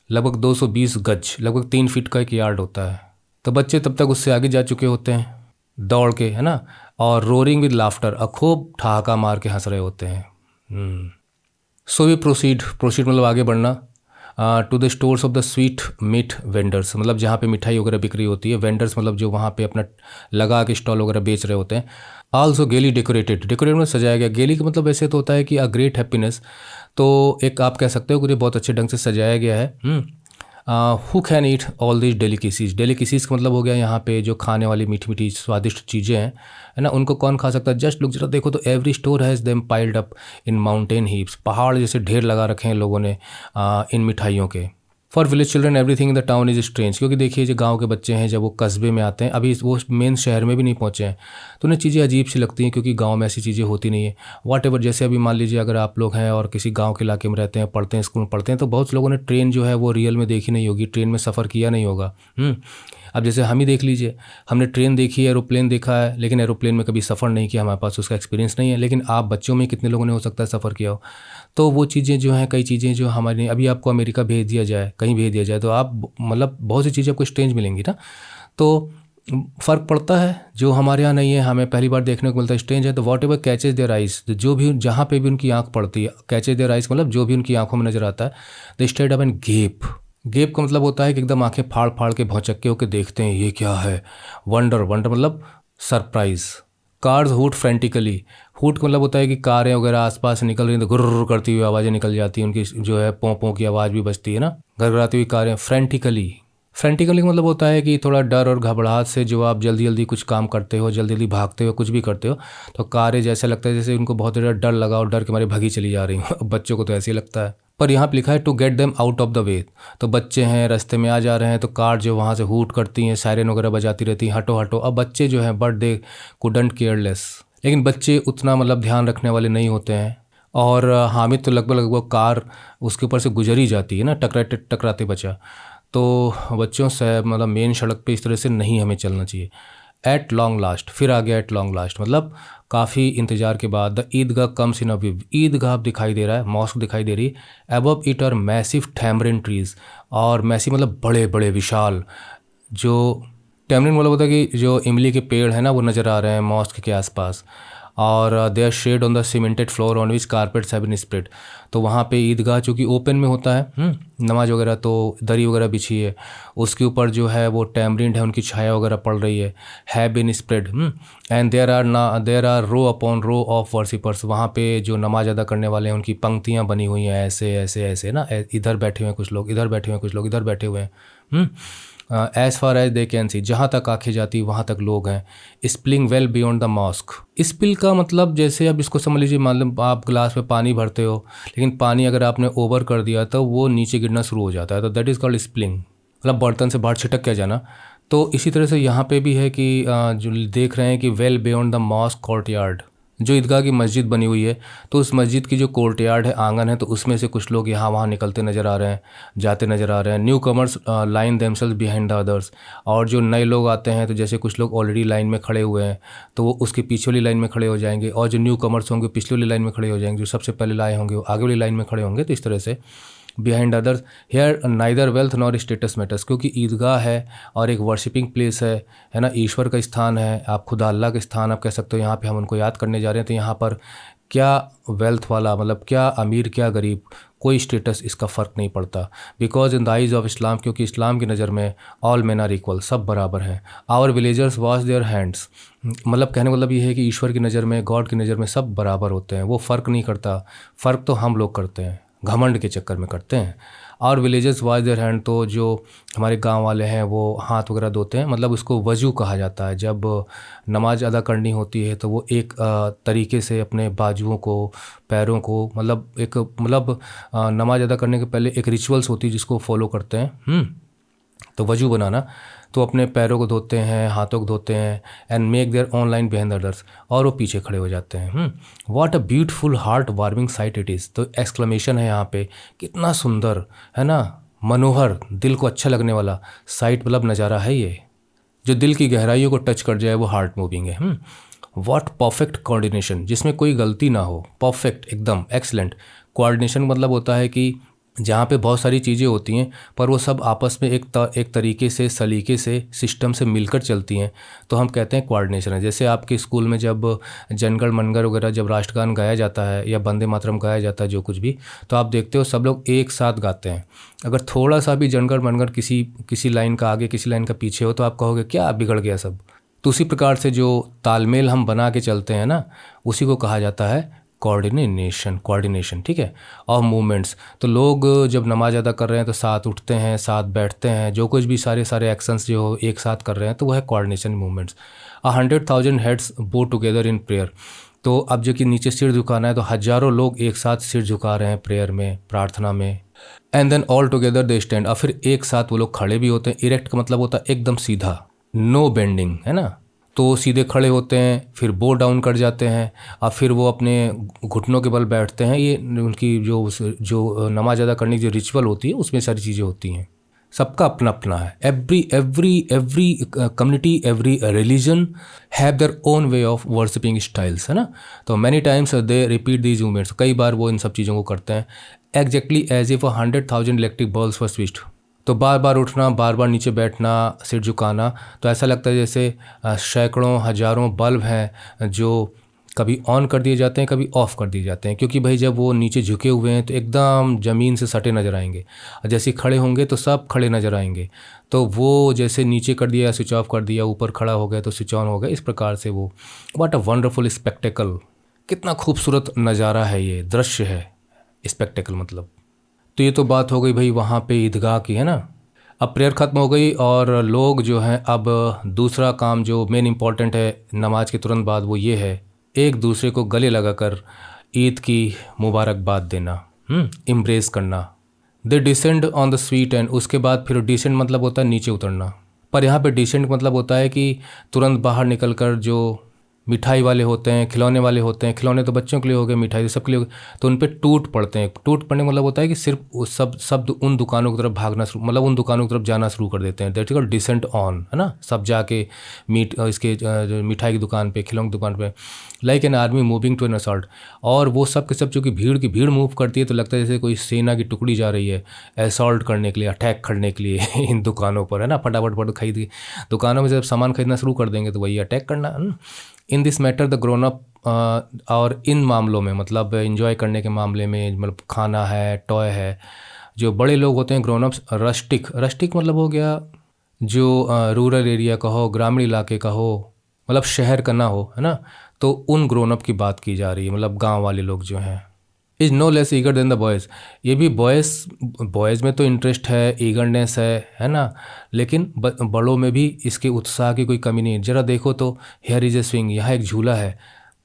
लगभग 220 गज, लगभग 3 फीट का एक यार्ड होता है। तो बच्चे तब तक उससे आगे जा चुके होते हैं दौड़ के, है ना, और रोरिंग विद लाफ्टर, खूब ठहाका मार के हंस रहे होते हैं। सो वी प्रोसीड, प्रोसीड मतलब आगे बढ़ना। To the stores of the sweetmeat vendors, मतलब जहाँ पे मिठाई वगैरह बिक्री होती है, वेंडर्स मतलब जो वहाँ पे अपना लगा के स्टॉल वगैरह बेच रहे होते हैं। आल्सो गेली डेकोरेटेड, डेकोरेट में सजाया गया, गेली का मतलब वैसे तो होता है कि अ ग्रेट हैप्पीनेस, तो एक आप कह सकते हो कि बहुत अच्छे ढंग से सजाया गया है। Who can eat all this delicacies. Delicacies का मतलब हो गया यहाँ पे जो खाने वाली मीठी मीठी स्वादिष्ट चीज़ें हैं, है ना, उनको कौन खा सकता है। जस्ट लुक, जरा देखो तो every store has them piled up in mountain heaps. पहाड़ जैसे ढेर लगा रखे हैं लोगों ने इन मिठाइयों के। For village children everything in the town is strange. क्योंकि देखिए जो गांव के बच्चे हैं जब वो कस्बे में आते हैं, अभी वो मेन शहर में भी नहीं पहुंचे हैं, तो उन्हें चीज़ें अजीब सी लगती हैं क्योंकि गांव में ऐसी चीज़ें होती नहीं है। वॉट एवर, जैसे अभी मान लीजिए अगर आप लोग हैं और किसी गांव के इलाके में रहते हैं, पढ़ते हैं, स्कूल में पढ़ते हैं, तो बहुत से लोगों ने ट्रेन जो है वो रियल में देखी नहीं होगी, ट्रेन में सफ़र किया नहीं होगा। अब जैसे हम ही देख लीजिए, हमने ट्रेन देखी है, एरोप्लेन देखा है, लेकिन एरोप्लेन में कभी सफ़र नहीं किया, हमारे पास उसका एक्सपीरियंस नहीं है। लेकिन आप बच्चों में कितने लोगों ने हो सकता है सफ़र किया हो। तो वो चीज़ें जो हैं, कई चीज़ें जो हमारी, अभी आपको अमेरिका भेज दिया जाए, कहीं भेज दिया जाए, तो आप मतलब बहुत सी चीज़ें आपको स्ट्रेंज मिलेंगी ना। तो फ़र्क पड़ता है जो हमारे यहाँ नहीं है, हमें पहली बार देखने को मिलता है, स्ट्रेंज है। तो what ever catches their eyes, जो भी जहाँ पे भी उनकी आँख पड़ती है, कैचेज देयर आइज मतलब जो भी उनकी आँखों में नज़र आता है, the state up and gap. Gap का मतलब होता है कि एकदम आंखें फाड़ फाड़ के भौचक्के होकर देखते हैं, ये क्या है। वंडर, वंडर मतलब surprise. Cars hoot frantically. Hoot का मतलब होता है कि कारें वगैरह आसपास निकल रही हैं तो गुर्र करती हुई आवाज़ें निकल जाती हैं, उनकी जो है पों पों की आवाज़ भी बजती है ना, गड़गड़ाती हुई कारें। फ्रेंटिकली, फ्रेंटिकली का मतलब होता है कि थोड़ा डर और घबराहट से जो आप जल्दी जल्दी कुछ काम करते हो, जल्दी जल्दी भागते हो, कुछ भी करते हो, तो कारें जैसे लगता है जैसे उनको बहुत ज़्यादा डर लगा और डर के मारे भगी चली जा रही हूँ। बच्चों को तो ऐसे ही लगता है। पर यहाँ पे लिखा है to get them out of the way. तो बच्चे हैं रास्ते में आ जा रहे हैं, तो कार जो वहाँ से हूट करती हैं, सायरन वगैरह बजाती रहती हैं, हटो हटो। अब बच्चे जो हैं बट दे कुडंट केयरलेस, लेकिन बच्चे उतना मतलब ध्यान रखने वाले नहीं होते हैं। और हामिद तो लगभग लगभग कार उसके ऊपर से गुजर ही जाती है ना, टकराते टकराते बचा। तो बच्चों से मतलब मेन सड़क पे इस तरह से नहीं हमें चलना चाहिए। एट लॉन्ग लास्ट, फिर आ गया एट लॉन्ग लास्ट मतलब काफ़ी इंतजार के बाद। The Eidgah comes in a view. Eidgah दिखाई दे रहा है, मॉस्क दिखाई दे रही है। Above it are massive tamarind trees. और मैसिव मतलब बड़े बड़े विशाल। जो टैमरिन मतलब होता है कि जो इमली के पेड़ हैं ना, वो नज़र आ रहे हैं मॉस्क के आसपास। और they are shed on the cemented floor on which carpets have been spread. तो वहाँ पे ईदगाह चूँकि ओपन में होता है, नमाज वगैरह, तो दरी वगैरह बिछी है, उसके ऊपर जो है वो टैमरिंड है, उनकी छाया वगैरह पड़ रही है been spread. And there are row upon row of worshippers. वहाँ पे जो नमाज अदा करने वाले हैं उनकी पंक्तियाँ बनी हुई हैं, ऐसे ऐसे ऐसे ना, इधर बैठे हुए हैं कुछ लोग, इधर बैठे हुए हैं कुछ लोग, इधर बैठे हुए हैं। As far as they can see, जहाँ तक आँखें जाती वहाँ तक लोग हैं। Spilling well beyond the mosque. Spill का मतलब जैसे अब इसको समझ लीजिए, मतलब आप गिलास में पानी भरते हो, लेकिन पानी अगर आपने ओवर कर दिया तो वो नीचे गिरना शुरू हो जाता है, तो दैट इज़ कॉल्ड स्पिलिंग, मतलब बर्तन से बाहर छिटक के जाना। तो इसी तरह से यहाँ पे भी है कि जो देख रहे हैं कि well beyond the mask courtyard, जो ईदगाह की मस्जिद बनी हुई है, तो उस मस्जिद की जो कोर्टयार्ड है, आंगन है, तो उसमें से कुछ लोग यहाँ वहाँ निकलते नज़र आ रहे हैं, जाते नज़र आ रहे हैं। New commerce line themselves behind the others. और जो नए लोग आते हैं, तो जैसे कुछ लोग ऑलरेडी लाइन में खड़े हुए हैं, तो वो उसके पीछे वाली लाइन में खड़े हो जाएंगे, और जो न्यू कमर्स होंगे पिछले वाली लाइन में खड़े हो जाएंगे, जो सबसे पहले लाए होंगे वो आगे वाली लाइन में खड़े होंगे। तो इस तरह से behind others. Here neither wealth nor status matters, क्योंकि ईदगाह है और एक वर्शिपिंग प्लेस है ना, ईश्वर का स्थान है, आप खुदा अल्लाह का स्थान आप कह सकते हो। यहाँ पे हम उनको याद करने जा रहे हैं, तो यहाँ पर क्या वेल्थ वाला, मतलब क्या अमीर क्या गरीब, कोई स्टेटस इसका फ़र्क नहीं पड़ता। Because in the eyes of Islam, क्योंकि इस्लाम की नज़र में ऑल मैन आर इक्वल, सब बराबर हैं। Our villagers wash their hands, मतलब कहने का मतलब ये है कि ईश्वर की नज़र में, गॉड की नज़र में सब बराबर होते हैं, वो फ़र्क नहीं करता। फ़र्क तो हम लोग करते हैं, घमंड के चक्कर में करते हैं। और विलेजेस वॉश देयर हैंड, तो जो हमारे गांव वाले हैं वो हाथ वगैरह धोते हैं, मतलब उसको वज़ू कहा जाता है। जब नमाज अदा करनी होती है तो वो एक तरीके से अपने बाजुओं को, पैरों को, मतलब एक मतलब नमाज अदा करने के पहले एक रिचुअल्स होती है जिसको फॉलो करते हैं। तो वज़ू बनाना, तो अपने पैरों को धोते हैं, हाथों को धोते हैं, and make their online behind others, और वो पीछे खड़े हो जाते हैं। What a beautiful heart warming site it is. तो एक्सक्लेमेशन है यहाँ पे, कितना सुंदर है ना, मनोहर, दिल को अच्छा लगने वाला साइट, मतलब नज़ारा है ये, जो दिल की गहराइयों को टच कर जाए, वो हार्ट मूविंग है। व्हाट परफेक्ट कोऑर्डिनेशन, जिसमें कोई गलती ना हो, परफेक्ट एकदम एक्सलेंट। कोऑर्डिनेशन मतलब होता है कि जहाँ पे बहुत सारी चीज़ें होती हैं पर वो सब आपस में एक तरीके से, सलीके से, सिस्टम से मिलकर चलती हैं, तो हम कहते हैं कोऑर्डिनेशन है। जैसे आपके स्कूल में जब जनगण मनगढ़ वगैरह जब राष्ट्रगान गाया जाता है या वंदे मातरम गाया जाता है, जो कुछ भी, तो आप देखते हो सब लोग एक साथ गाते हैं। अगर थोड़ा सा भी जनगण मनगढ़ किसी लाइन का आगे किसी लाइन का पीछे हो तो आप कहोगे क्या बिगड़ गया सब। तो उसी प्रकार से जो तालमेल हम बना के चलते हैं ना, उसी को कहा जाता है कोऑर्डिनेशन, ठीक है, ऑफ मूवमेंट्स। तो लोग जब नमाज अदा कर रहे हैं तो साथ उठते हैं, साथ बैठते हैं, जो कुछ भी सारे एक्शंस जो एक साथ कर रहे हैं तो वह है कोऑर्डिनेशन मूवमेंट्स। 100,000 हेड्स बो टुगेदर इन प्रेयर। तो अब जो कि नीचे सिर झुकाना है तो हज़ारों लोग एक साथ सिर झुका रहे हैं प्रेयर में, प्रार्थना में। And then all together they stand. और फिर एक साथ वो लोग खड़े भी होते हैं। इरेक्ट का मतलब होता है एकदम सीधा, नो बेंडिंग, है ना। तो सीधे खड़े होते हैं, फिर बो डाउन कर जाते हैं और फिर वो अपने घुटनों के बल बैठते हैं। ये उनकी जो नमाज अदा करने की जो रिचुअल होती है उसमें सारी चीज़ें होती हैं। सबका अपना अपना है। Every community, every religion have their own way of worshipping styles, है ना। तो many times they repeat these movements. कई बार वो इन सब चीज़ों को करते हैं। Exactly as if 100,000 electric bulbs were switched. तो बार बार उठना, बार बार नीचे बैठना, सिर झुकाना, तो ऐसा लगता है जैसे सैकड़ों हज़ारों बल्ब हैं जो कभी ऑन कर दिए जाते हैं, कभी ऑफ़ कर दिए जाते हैं। क्योंकि भाई जब वो नीचे झुके हुए हैं तो एकदम ज़मीन से सटे नज़र आएंगे, और जैसे खड़े होंगे तो सब खड़े नज़र आएंगे। तो वो जैसे नीचे कर दिया स्विच ऑफ कर दिया, ऊपर खड़ा हो गया तो स्विच ऑन हो गया, इस प्रकार से वो। What a wonderful spectacle. कितना खूबसूरत नज़ारा है, ये दृश्य है स्पेक्टेकल मतलब। तो ये तो बात हो गई भाई वहाँ पे ईदगाह की, है ना। अब प्रेयर ख़त्म हो गई और लोग जो हैं, अब दूसरा काम जो मेन इम्पॉर्टेंट है नमाज के तुरंत बाद, वो ये है एक दूसरे को गले लगाकर ईद की मुबारकबाद देना, इम्ब्रेस करना। दे descend on the sweet and. उसके बाद फिर डिसेंड मतलब होता है नीचे उतरना, पर यहाँ पे डिसेंड मतलब होता है कि तुरंत बाहर निकल कर जो मिठाई वाले होते हैं, खिलौने वाले होते हैं, खिलौने तो बच्चों के लिए हो गए, मिठाई तो सबके लिए हो गए, तो उन पे टूट पड़ते हैं। टूट पड़ने मतलब होता है कि सिर्फ वो सब उन दुकानों की तरफ भागना शुरू, मतलब उन दुकानों की तरफ जाना शुरू कर देते हैं। That is called descent on, है ना। सब जाके इसके जो मिठाई की दुकान पे, खिलौने की दुकान पे, like an army moving to an assault. और वो सब के सब चूँकि भीड़ की भीड़ मूव करती है तो लगता है जैसे कोई सेना की टुकड़ी जा रही है असॉल्ट करने के लिए, अटैक करने के लिए इन दुकानों पर, है ना। फटाफट खरीद के दुकानों में जब सामान खरीदना शुरू कर देंगे तो वही अटैक करना, है ना। In this matter the grown up. और इन मामलों में मतलब इन्जॉय करने के मामले में, मतलब खाना है, टॉय है, जो बड़े लोग होते हैं ग्रोन अप्स, रस्टिक मतलब हो गया जो रूरल एरिया का हो, ग्रामीण इलाके का हो, मतलब शहर का ना हो, है ना। तो उन ग्रोन अप की बात की जा रही है, मतलब गांव वाले लोग जो हैं। Is no less eager than the boys. ये भी बॉयज़ में तो इंटरेस्ट है, ईगरनेस है ना। लेकिन बड़ों में भी इसके उत्साह की कोई कमी नहीं है। ज़रा देखो तो हेयर इज़ ए स्विंग, यहाँ एक झूला है।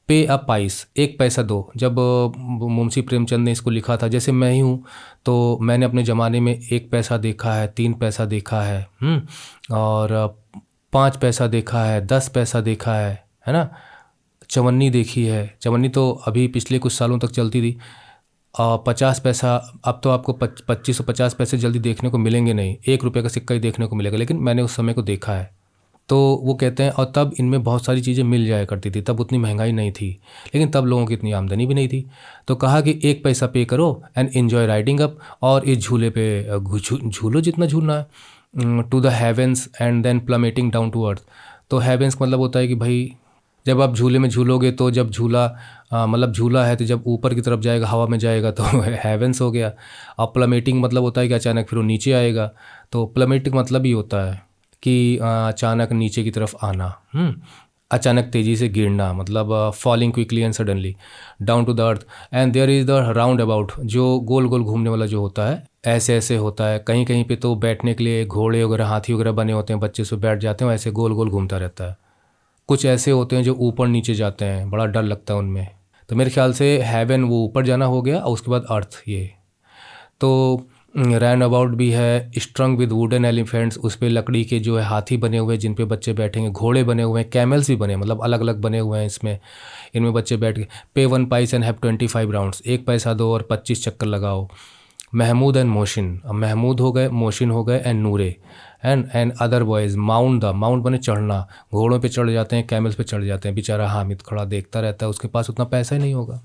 पे अ पाइस, एक पैसा दो। जब मुंशी प्रेमचंद ने इसको लिखा था, जैसे मैं ही हूँ तो मैंने अपने ज़माने में 1 पैसा देखा है, 3 पैसा देखा है, और 5 पैसा देखा है, 10 पैसा देखा है ना। चवन्नी देखी है। चवन्नी तो अभी पिछले कुछ सालों तक चलती थी। 50 पैसा, अब तो आपको 2550 पैसे जल्दी देखने को मिलेंगे नहीं, 1 रुपये का सिक्का ही देखने को मिलेगा, लेकिन मैंने उस समय को देखा है। तो वो कहते हैं, और तब इनमें बहुत सारी चीज़ें मिल जाया करती थी, तब उतनी महंगाई नहीं थी, लेकिन तब लोगों की इतनी आमदनी भी नहीं थी। तो कहा कि 1 पैसा पे करो एंड एन्जॉय राइडिंग अप, और इस झूले पे झूलो जितना झूलना है, to the heavens and then plummeting down to earth. तो हेवेंस मतलब होता है कि भाई जब आप झूले में झूलोगे तो जब झूला मतलब झूला है तो जब ऊपर की तरफ जाएगा, हवा में जाएगा तो हेवेंस हो गया। और प्लमेटिंग मतलब होता है कि अचानक फिर वो नीचे आएगा। तो प्लमेटिंग मतलब ही होता है कि अचानक नीचे की तरफ आना, अचानक तेज़ी से गिरना, मतलब falling quickly and suddenly down to the earth. And there is the roundabout, जो गोल गोल घूमने वाला जो होता है, ऐसे ऐसे होता है। कहीं कहीं पे तो बैठने के लिए घोड़े वगैरह, हाथी वगैरह बने होते हैं, बच्चे से बैठ जाते हैं, ऐसे गोल गोल घूमता रहता है। कुछ ऐसे होते हैं जो ऊपर नीचे जाते हैं, बड़ा डर लगता है उनमें। तो मेरे ख्याल से हेवन वो ऊपर जाना हो गया, और उसके बाद अर्थ ये। तो रैन अबाउट भी है, स्ट्रंग विद वुडन एलिफेंट्स, उस पर लकड़ी के जो है हाथी बने हुए हैं जिन पे बच्चे बैठेंगे, घोड़े बने हुए हैं, कैमल्स भी बने, मतलब अलग अलग बने हुए हैं इसमें, इनमें बच्चे बैठ के। पे 1 पाइस एंड हैव 25 राउंड्स, 1 पैसा दो और 25 चक्कर लगाओ। महमूद एंड मोशिन, अब महमूद हो गए, मोशिन हो गए, and Noore and other boys. Mount बने चढ़ना, घोड़ों पे चढ़ जाते हैं, कैमल्स पे चढ़ जाते हैं। बेचारा हामिद खड़ा देखता रहता है, उसके पास उतना पैसा ही नहीं होगा।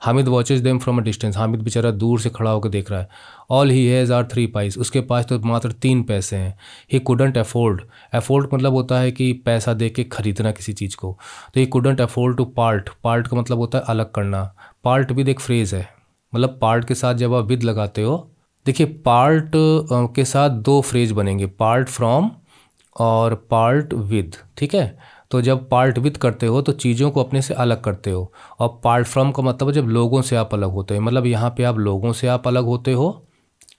Hamid watches them from a distance, Hamid बेचारा दूर से खड़ा होकर देख रहा है। All he has are 3 pice, उसके पास तो मात्र 3 पैसे हैं। ही कुडंट अफोर्ड, अफोर्ड मतलब होता है कि पैसा दे के खरीदना किसी चीज़ को। तो he couldn't afford to part का मतलब होता है अलग करना। पार्ट विद एक फ्रेज़ है, मतलब पार्ट के साथ जब आप विद लगाते हो, देखिए पार्ट के साथ 2 फ्रेज बनेंगे, पार्ट फ्रॉम और पार्ट विद, ठीक है। तो जब पार्ट विद करते हो तो चीज़ों को अपने से अलग करते हो, और पार्ट फ्रॉम का मतलब है जब लोगों से आप अलग होते हो, मतलब यहाँ पे आप लोगों से आप अलग होते हो,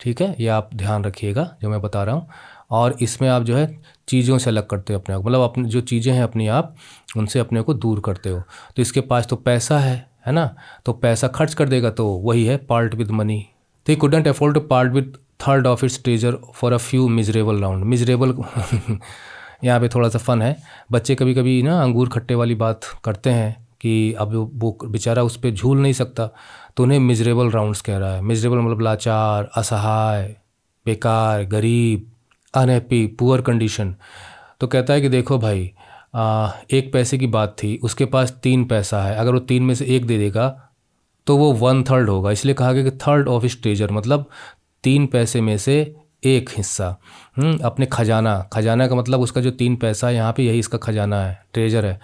ठीक है, ये आप ध्यान रखिएगा जो मैं बता रहा हूँ। और इसमें आप जो है चीज़ों से अलग करते हो अपने आप, मतलब अपनी जो चीज़ें हैं अपनी आप उनसे अपने को दूर करते हो। तो इसके पास तो पैसा है ना, तो पैसा खर्च कर देगा, तो वही है part with money. They couldn't afford to part with third of its treasure for a few miserable round. Miserable यहाँ पे थोड़ा सा फन है, बच्चे कभी कभी ना अंगूर खट्टे वाली बात करते हैं कि अब वो बेचारा उस पर झूल नहीं सकता, तो उन्हें मिजरेबल राउंड्स कह रहा है। मिजरेबल मतलब लाचार, असहाय, बेकार, गरीब, अनहैप्पी, पुअर कंडीशन। तो कहता है कि देखो भाई, एक पैसे की बात थी, उसके पास 3 पैसा है, अगर वो 3 में से एक दे देगा तो वो 1/3 होगा, इसलिए कहा गया कि थर्ड ऑफ इस ट्रेजर, मतलब 3 पैसे में से एक हिस्सा अपने खजाना। खजाना का मतलब उसका जो 3 पैसा है यहाँ पे, यही इसका खजाना है, ट्रेजर है।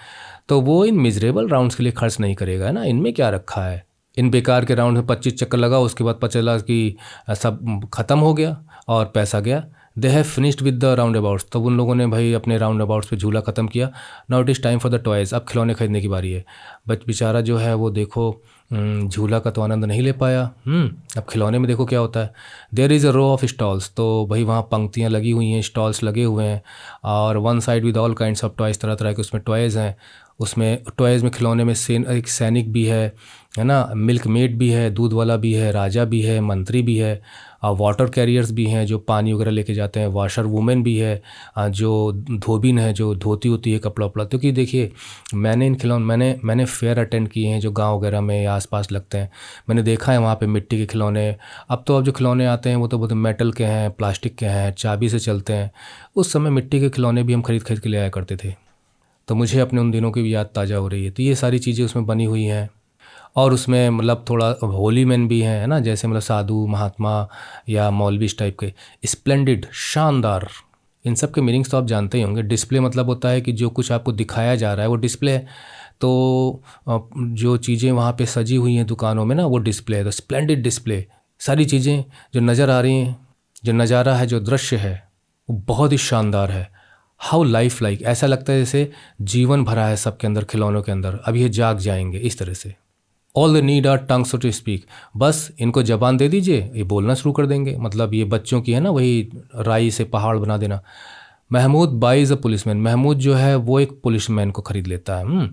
तो वो इन मिजरेबल राउंड्स के लिए खर्च नहीं करेगा, है ना, इनमें क्या रखा है। इन बेकार के राउंड में 25 चक्कर लगा, उसके बाद पता चला कि सब ख़त्म हो गया और पैसा गया। They have finished with the round abouts, तब उन लोगों ने भाई अपने राउंड अबाउट्स पे झूला ख़त्म किया। Now it is time for the toys, अब खिलौने खरीदने की बारी है। बेचारा जो है वो देखो झूला का तो आनंद नहीं ले पाया। अब खिलौने में देखो क्या होता है। There is a row of stalls, तो भाई वहाँ पंक्तियाँ लगी हुई हैं, स्टॉल्स लगे हुए हैं, और one side with all kinds of toys, तरह तरह के उसमें टॉयज़ हैं। उसमें टॉयज़ में खिलौने में एक सैनिक भी है ना, मिल्क मेड भी है, दूध वाला भी है, राजा भी है, मंत्री भी है, वाटर कैरियर्स भी हैं जो पानी वगैरह लेके जाते हैं, वाशर वुमेन भी है, जो धोबिन है जो धोती होती है कपड़ा वपड़ा। क्योंकि देखिए मैंने इन खिलौने मैंने फेयर अटेंड किए हैं जो गांव वगैरह में या आसपास लगते हैं, मैंने देखा है वहाँ पे मिट्टी के खिलौने। अब जो खिलौने आते हैं वो तो बहुत मेटल के हैं, प्लास्टिक के हैं, चाबी से चलते हैं। उस समय मिट्टी के खिलौने भी हम खरीद खरीद के ले आया करते थे, तो मुझे अपने उन दिनों की भी याद ताज़ा हो रही है। तो ये सारी चीज़ें उसमें बनी हुई हैं, और उसमें मतलब थोड़ा होली मैन भी हैं, है ना, जैसे मतलब साधु महात्मा या मौलवी इस टाइप के। स्प्लेंडिड, शानदार, इन सब के मीनिंग्स तो आप जानते ही होंगे। डिस्प्ले मतलब होता है कि जो कुछ आपको दिखाया जा रहा है वो डिस्प्ले है। तो जो चीज़ें वहाँ पे सजी हुई हैं दुकानों में ना, वो डिस्प्ले है। तो स्प्लेंडिड डिस्प्ले, सारी चीज़ें जो नज़र आ रही हैं, जो नज़ारा है, जो दृश्य है, वो बहुत ही शानदार है। हाउ लाइफ लाइक, ऐसा लगता है जैसे जीवन भरा है सबके अंदर, खिलौनों के अंदर, अब ये जाग जाएंगे इस तरह से। All the need are tongue so to speak, बस इनको जबान दे दीजिए, ये बोलना शुरू कर देंगे। मतलब ये बच्चों की है ना, वही राई से पहाड़ बना देना। Mahmood buys a policeman, Mahmood जो है वो एक पुलिसमैन को ख़रीद लेता है।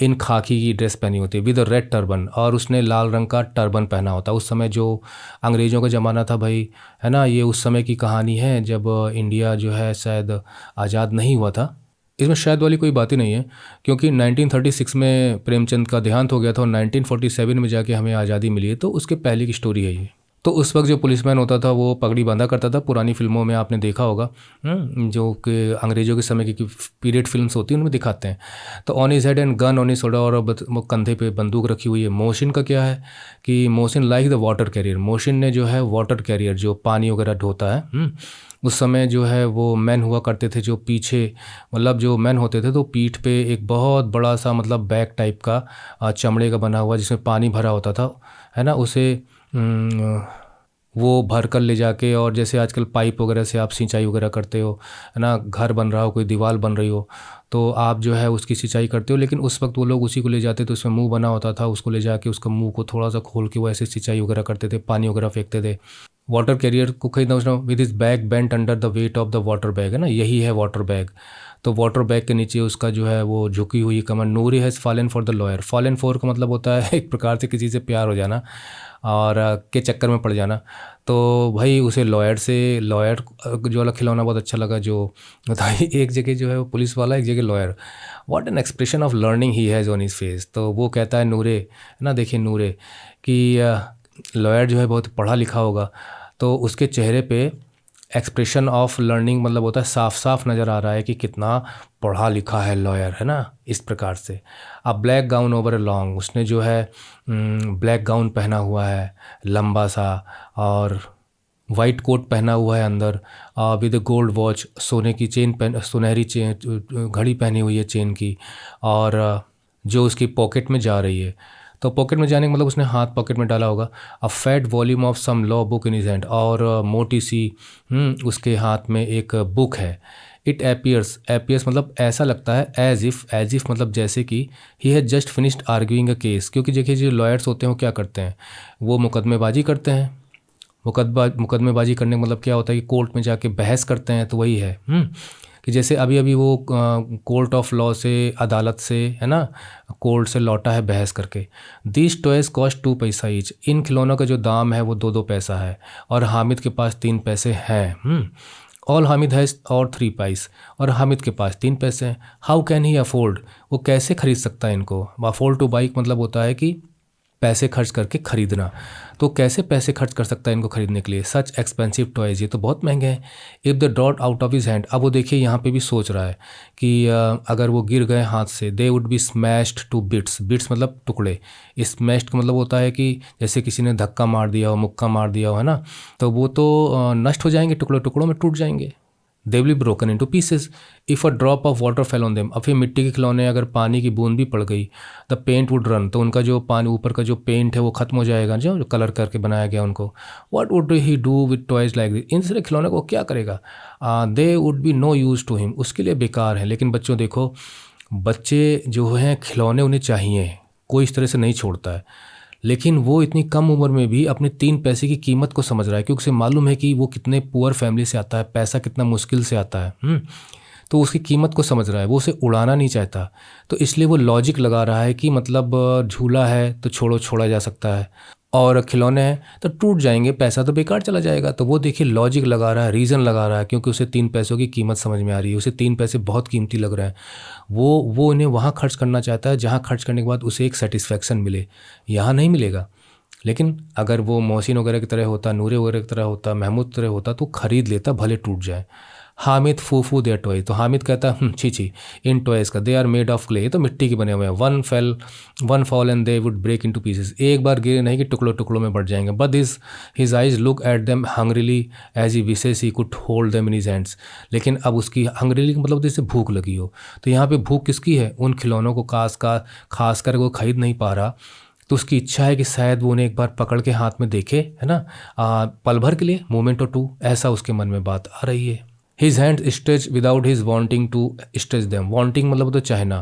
इन खाकी की ड्रेस पहनी होती है, विद अ रेड टर्बन, और उसने लाल रंग का टर्बन पहना होता है। उस समय जो अंग्रेज़ों का ज़माना था भाई, है ना, ये उस समय की कहानी है जब इंडिया जो है शायद आज़ाद नहीं हुआ था। इसमें शायद वाली कोई बात ही नहीं है, क्योंकि 1936 में प्रेमचंद का देहांत हो गया था और 1947 में जाके हमें आज़ादी मिली है, तो उसके पहले की स्टोरी है ये। तो उस वक्त जो पुलिसमैन होता था वो पगड़ी बांधा करता था, पुरानी फिल्मों में आपने देखा होगा, जो कि अंग्रेज़ों के समय की पीरियड फिल्म्स होती हैं उनमें दिखाते हैं। तो on is head and gun on is shoulder, और वो कंधे पे बंदूक रखी हुई है। मोहसिन का क्या है कि Mohsin like the water career, Mohsin ने जो है वाटर कैरियर जो पानी वगैरह ढोता है, उस समय जो है वो मैन हुआ करते थे जो पीछे, मतलब जो मैन होते थे तो पीठ पे एक बहुत बड़ा सा मतलब बैग टाइप का चमड़े का बना हुआ जिसमें पानी भरा होता था, है ना, उसे वो भर कर ले जाके, और जैसे आजकल पाइप वगैरह से आप सिंचाई वगैरह करते हो, है ना, घर बन रहा हो, कोई दीवार बन रही हो, तो आप जो है उसकी सिंचाई करते हो। लेकिन उस वक्त वो लोग उसी को ले जाते थे, उसमें मुंह बना होता था, उसको ले जाके उसका मुंह को थोड़ा सा खोल के वो ऐसे सिंचाई वगैरह करते थे, पानी वगैरह फेंकते थे। वाटर कैरियर को खरीदना उसने with his bag bent under the weight of the water bag, है ना, यही है वाटर बैग। तो वाटर बैग के नीचे उसका जो है वो झुकी हुई कमर। Noori has fallen for the lawyer, fallen for का मतलब होता है एक प्रकार से किसी से प्यार हो जाना और के चक्कर में पड़ जाना। तो भाई उसे लॉयर जो वाला खिलौना बहुत अच्छा लगा, जो एक जगह जो है वो पुलिस वाला, एक जगह lawyer. What an expression of learning he has on his face. तो वो कहता है नूरे, है ना, देखिए नूरे कि लॉयर जो है बहुत पढ़ा लिखा होगा, तो उसके चेहरे पे एक्सप्रेशन ऑफ लर्निंग मतलब होता है साफ साफ नज़र आ रहा है कि कितना पढ़ा लिखा है लॉयर, है ना, इस प्रकार से। अब black gown over a long, उसने जो है ब्लैक गाउन पहना हुआ है लंबा सा, और वाइट कोट पहना हुआ है अंदर, विद गोल्ड वॉच, सोने की चेन सुनहरी चेन घड़ी पहनी हुई है चेन की, और जो उसकी पॉकेट में जा रही है। तो पॉकेट में जाने का मतलब उसने हाथ पॉकेट में डाला होगा। A fat volume of some law book in his hand, और मोटी सी उसके हाथ में एक बुक है। इट एपियर्स मतलब ऐसा लगता है, एज इफ़ मतलब जैसे कि he has just finished arguing a case. क्योंकि देखिए जो लॉयर्स होते हैं वो क्या करते हैं, वो मुकदमेबाजी करते हैं। मुकदमेबाजी करने का मतलब क्या होता है कि कोर्ट में जाके बहस करते हैं। तो वही है कि जैसे अभी अभी वो कोर्ट ऑफ लॉ से, अदालत से, है ना, कोर्ट से लौटा है बहस करके। दिस टॉयज़ कॉस्ट 2 पैसा ईच। इन खिलौनों का जो दाम है वो 2-2 पैसा है और हामिद के पास 3 पैसे हैं। ऑल हामिद हैज़ और 3 पैस, और हामिद के पास 3 पैसे हैं। हाउ कैन ही अफोर्ड, वो कैसे खरीद सकता है इनको। अफोर्ड टू बाइक मतलब होता है कि पैसे खर्च करके ख़रीदना। तो कैसे पैसे खर्च कर सकता है इनको ख़रीदने के लिए। सच एक्सपेंसिव टॉयज़, ये तो बहुत महंगे हैं। If the drought out of his hand, अब वो देखिए यहाँ पे भी सोच रहा है कि अगर वो गिर गए हाथ से, they would be smashed to bits मतलब टुकड़े। स्मैश्ड का मतलब होता है कि जैसे किसी ने धक्का मार दिया हो, मुक्का मार दिया हो, है ना, तो वो तो नष्ट हो जाएंगे, टुकड़ों टुकड़ों में टूट जाएंगे। They will be broken into pieces if a drop of water fell on them. अब फिर मिट्टी के खिलौने अगर पानी की बूंद भी पड़ गई, द पेंट वुड रन, तो उनका जो पानी ऊपर का जो पेंट है वो ख़त्म हो जाएगा, जो कलर करके बनाया गया उनको। What would he do with toys like this, इन सारे खिलौने को क्या करेगा। They would be no use to him, उसके लिए बेकार है। लेकिन बच्चों देखो, बच्चे जो हैं खिलौने उन्हें चाहिए, कोई इस तरह से नहीं छोड़ता है। लेकिन वो इतनी कम उम्र में भी अपने 3 पैसे की कीमत को समझ रहा है, क्योंकि उसे मालूम है कि वो कितने पुअर फैमिली से आता है, पैसा कितना मुश्किल से आता है। तो उसकी कीमत को समझ रहा है, वो उसे उड़ाना नहीं चाहता। तो इसलिए वो लॉजिक लगा रहा है कि मतलब झूला है तो छोड़ा जा सकता है, और खिलौने हैं तो टूट जाएंगे, पैसा तो बेकार चला जाएगा। तो वो देखिए लॉजिक लगा रहा है, रीज़न लगा रहा है, क्योंकि उसे 3 पैसों की कीमत समझ में आ रही है। उसे 3 पैसे बहुत कीमती लग रहे हैं। वो उन्हें वहाँ खर्च करना चाहता है जहाँ खर्च करने के बाद उसे एक सेटिस्फेक्शन मिले। यहाँ नहीं मिलेगा। लेकिन अगर वो मोहसिन वगैरह की तरह होता, नूरे वगैरह की तरह होता, महमूद की तरह होता, तो ख़रीद लेता, भले टूट जाए। हामिद फूफू देयर टॉय, तो हामिद कहता छी छी इन टॉयज़ का, they are made of clay, तो मिट्टी के बने हुए हैं। One fall and they would break into pieces, एक बार गिरे नहीं कि टुकड़ों टुकड़ों में बढ़ जाएंगे। But his eyes look at them hungrily as he wishes he could hold them in his hands. लेकिन अब उसकी हंग्रीली मतलब जैसे भूख लगी हो। तो यहाँ पे भूख किसकी है, उन खिलौनों को खास कर वो खरीद नहीं पा रहा, तो उसकी इच्छा है कि शायद वो उन्हें एक बार पकड़ के हाथ में देखे, है ना, पल भर के लिए, मोमेंट और टू, ऐसा उसके मन में बात आ रही है। His hand stretch without his wanting to stretch them, wanting मतलब तो चाहना,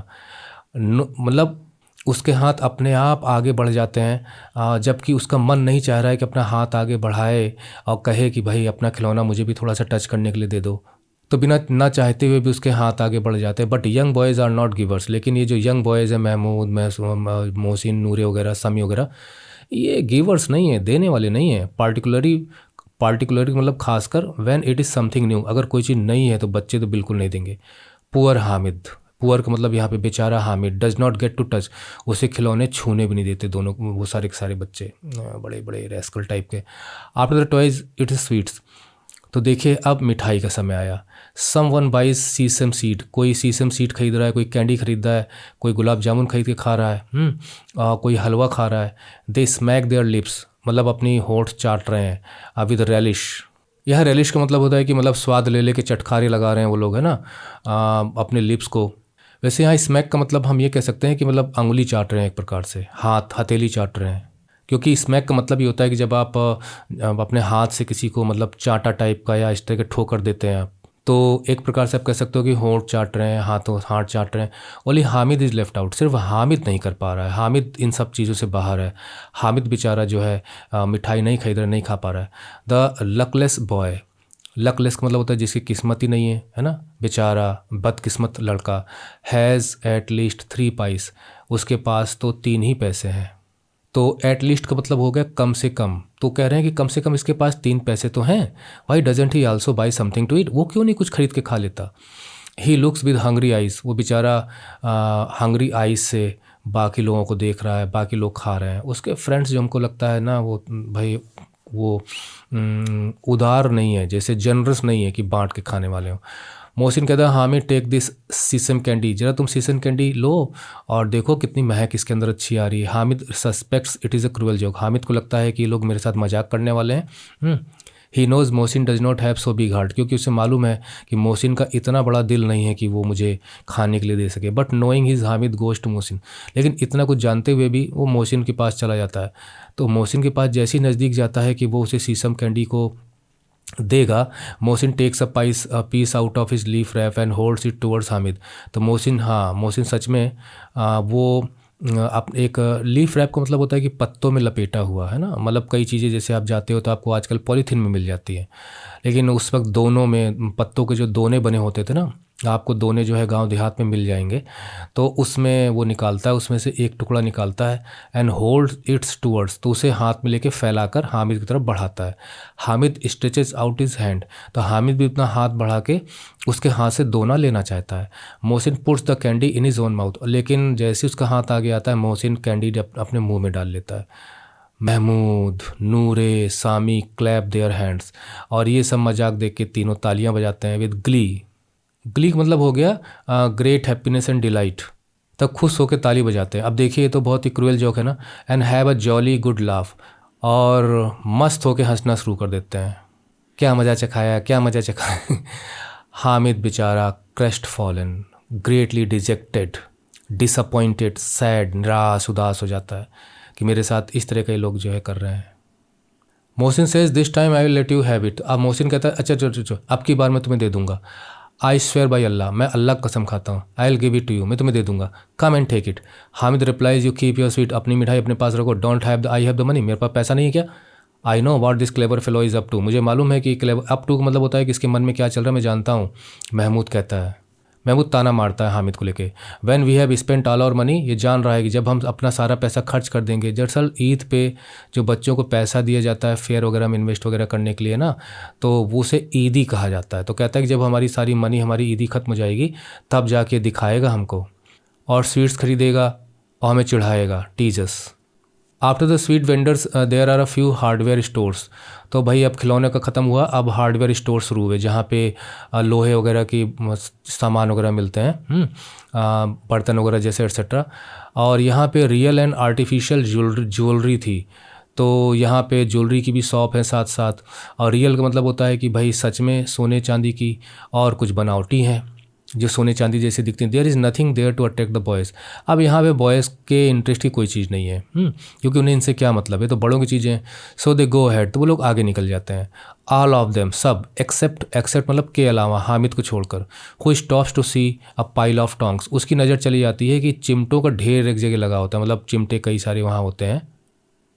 मतलब उसके हाथ अपने आप आगे बढ़ जाते हैं, जबकि उसका मन नहीं चाह रहा है कि अपना हाथ आगे बढ़ाए और कहे कि भाई अपना खिलौना मुझे भी थोड़ा सा टच करने के लिए दे दो। तो बिना ना चाहते हुए भी उसके हाथ आगे बढ़ जाते हैं। But young boys are not givers, लेकिन ये जो यंग बॉयज़ हैं, महमूद, मोहसिन, नूरे वगैरह, समी वगैरह, ये गिवर्स नहीं है, देने वाले नहीं हैं। पार्टिकुलरली मतलब खासकर when it is something new, अगर कोई चीज़ नई है तो बच्चे तो बिल्कुल नहीं देंगे। पुअर हामिद, पुअर का मतलब यहाँ पे बेचारा हामिद, does not get to touch, उसे खिलौने छूने भी नहीं देते दोनों, वो सारे के सारे बच्चे, बड़े बड़े रेस्कल टाइप के। After the toys it is sweets, तो देखिए अब मिठाई का समय आया। सम वन बाइज सीसम सीड, कोई सीसम सीड खरीद रहा है, कोई कैंडी खरीद रहा है, कोई गुलाब जामुन खरीद के खा रहा है, कोई हलवा खा रहा है। दे स्मैक देयर लिप्स, मतलब अपनी होठ चाट रहे हैं विद रेलिश। यह रेलिश का मतलब होता है कि मतलब स्वाद ले लेके चटखारे लगा रहे हैं वो लोग, है ना, अपने लिप्स को। वैसे यहाँ स्मैक का मतलब हम ये कह सकते हैं कि मतलब अंगुली चाट रहे हैं, एक प्रकार से हथेली चाट रहे हैं। क्योंकि स्मैक का मतलब ये होता है कि जब आप अपने हाथ से किसी को मतलब चाटा टाइप का या इस तरह के ठोकर देते हैं आप, तो एक प्रकार से आप कह सकते हो कि होंठ चाट रहे हैं, हाथ चाट रहे हैं। Only Hamid is left out, सिर्फ हामिद नहीं कर पा रहा है, हामिद इन सब चीज़ों से बाहर है। हामिद बेचारा जो है मिठाई नहीं खरीद रहा, नहीं खा पा रहा है। द लकलेस बॉय, लकलेस का मतलब होता है जिसकी किस्मत ही नहीं है ना, बेचारा बदकिस्मत लड़का। हैज़ एट लीस्ट 3 पैस, उसके पास तो 3 ही पैसे हैं। तो एट लीस्ट का मतलब हो गया कम से कम, तो कह रहे हैं कि कम से कम इसके पास 3 पैसे तो हैं। Why doesn't he also buy something to eat, वो क्यों नहीं कुछ खरीद के खा लेता। He looks with hungry eyes, वो बेचारा हंग्री आइज़ से बाकी लोगों को देख रहा है, बाकी लोग खा रहे हैं। उसके फ्रेंड्स जो हमको लगता है ना, वो भाई वो उदार नहीं है, जैसे जनरस नहीं है कि बांट के खाने वाले हों। मोहसिन कहता है Hamid take this sesame candy, जरा तुम सीसम कैंडी लो और देखो कितनी महक इसके अंदर अच्छी आ रही है। Hamid suspects it is a cruel joke, Hamid को लगता है कि ये लोग मेरे साथ मजाक करने वाले हैं। He knows Mohsin does not have so big heart, क्योंकि उसे मालूम है कि मोहसिन का इतना बड़ा दिल नहीं है कि वो मुझे खाने के लिए दे सके। But knowing his Hamid goes to Mohsin, लेकिन इतना कुछ जानते हुए भी वो मोहसिन के पास चला जाता है। तो मोहसिन के पास जैसे ही नज़दीक जाता है कि वो उसे सीसम कैंडी को देगा। Mohsin takes a piece out of his leaf wrap and holds it towards Hamid. तो मोहसिन, हाँ मोहसिन सच में वो आप एक लीफ रैप का मतलब होता है कि पत्तों में लपेटा हुआ है ना, मतलब कई चीज़ें जैसे आप जाते हो तो आपको आजकल पॉलीथीन में मिल जाती है, लेकिन उस वक्त दोनों में पत्तों के जो दोने बने होते थे ना, आपको दोने जो है गांव देहात में मिल जाएंगे, तो उसमें वो निकालता है, उसमें से एक टुकड़ा निकालता है एंड होल्ड इट्स टूवर्ड्स, तो उसे हाथ में लेके फैलाकर हामिद की तरफ बढ़ाता है। Hamid stretches out his hand, तो हामिद भी अपना हाथ बढ़ा के उसके हाथ से दोना लेना चाहता है। Mohsin puts the candy in his own mouth, लेकिन जैसे उसका हाथ आगे आता है मोहसिन कैंडी अपने मुंह में डाल लेता है। महमूद, नूरे, सामी क्लैप देयर हैंड्स, और ये सब मजाक देख के तीनों तालियां बजाते हैं विद ग्ली। ग्ली का मतलब हो गया ग्रेट हैप्पीनेस एंड डिलाइट, तब खुश होकर ताली बजाते हैं। अब देखिए ये तो बहुत ही क्रूएल जोक है ना। And have a jolly good laugh, और मस्त होकर हंसना शुरू कर देते हैं। क्या मज़ा चखाया, क्या मज़ा चखाया। हामिद बेचारा crest fallen, greatly dejected, disappointed, sad, निराश, उदास हो जाता है कि मेरे साथ इस तरह के लोग जो है कर रहे हैं। Mohsin says this time I will let you have it. अब मोहसिन कहता है अच्छा चलो चलो, अब की बार मैं तुम्हें दे दूंगा। आई स्वेयर बाई अल्लाह, मैं अल्लाह की कसम खाता हूँ, I will give it to you, मैं तुम्हें दे दूंगा, come and take it. Hamid replies you keep your sweet, अपनी मिठाई अपने पास रखो, don't have the I have the money, मेरे पास पैसा नहीं है क्या। I know what this clever fellow is up to, मुझे मालूम है कि क्लेवर अप टू का मतलब होता है कि इसके मन में क्या चल रहा है मैं जानता हूँ। महमूद कहता है, महमूद ताना मारता है हामिद को लेके। When we have spent all our money, ये जान रहा है कि जब हम अपना सारा पैसा खर्च कर देंगे। दरअसल ईद पे जो बच्चों को पैसा दिया जाता है फेयर वगैरह में इन्वेस्ट वगैरह करने के लिए ना, तो वो उसे ईदी कहा जाता है। तो कहता है कि जब हमारी सारी मनी, हमारी ईदी ख़त्म हो जाएगी तब जाके दिखाएगा हमको और स्वीट्स खरीदेगा और हमें चिढ़ाएगा, teases. After the sweet vendors there are a few hardware stores, तो भाई अब खिलौने का ख़त्म हुआ, अब हार्डवेयर स्टोर शुरू हुए जहाँ पे लोहे वगैरह की सामान वगैरह मिलते हैं, बर्तन वगैरह जैसे एट्सेट्रा। और यहाँ पे रियल एंड आर्टिफिशियल ज्वेलरी थी, तो यहाँ पे ज्वेलरी की भी शॉप है साथ साथ। और रियल का मतलब होता है कि भाई सच में सोने चांदी की, और कुछ बनावटी हैं जो सोने चांदी जैसे दिखती हैं। There is nothing there to attract the boys, अब यहाँ पे बॉयज़ के इंटरेस्ट की कोई चीज़ नहीं है, क्योंकि उन्हें इनसे क्या मतलब है, तो बड़ों की चीज़ें हैं। सो दे गो हैड, तो वो लोग आगे निकल जाते हैं। ऑल ऑफ देम, सब, एक्सेप्ट मतलब के अलावा, हामिद को छोड़कर। Who stops to see a pile of tongs, उसकी नज़र चली जाती है कि चिमटों का ढेर एक जगह लगा होता है, मतलब चिमटे कई सारे वहाँ होते हैं।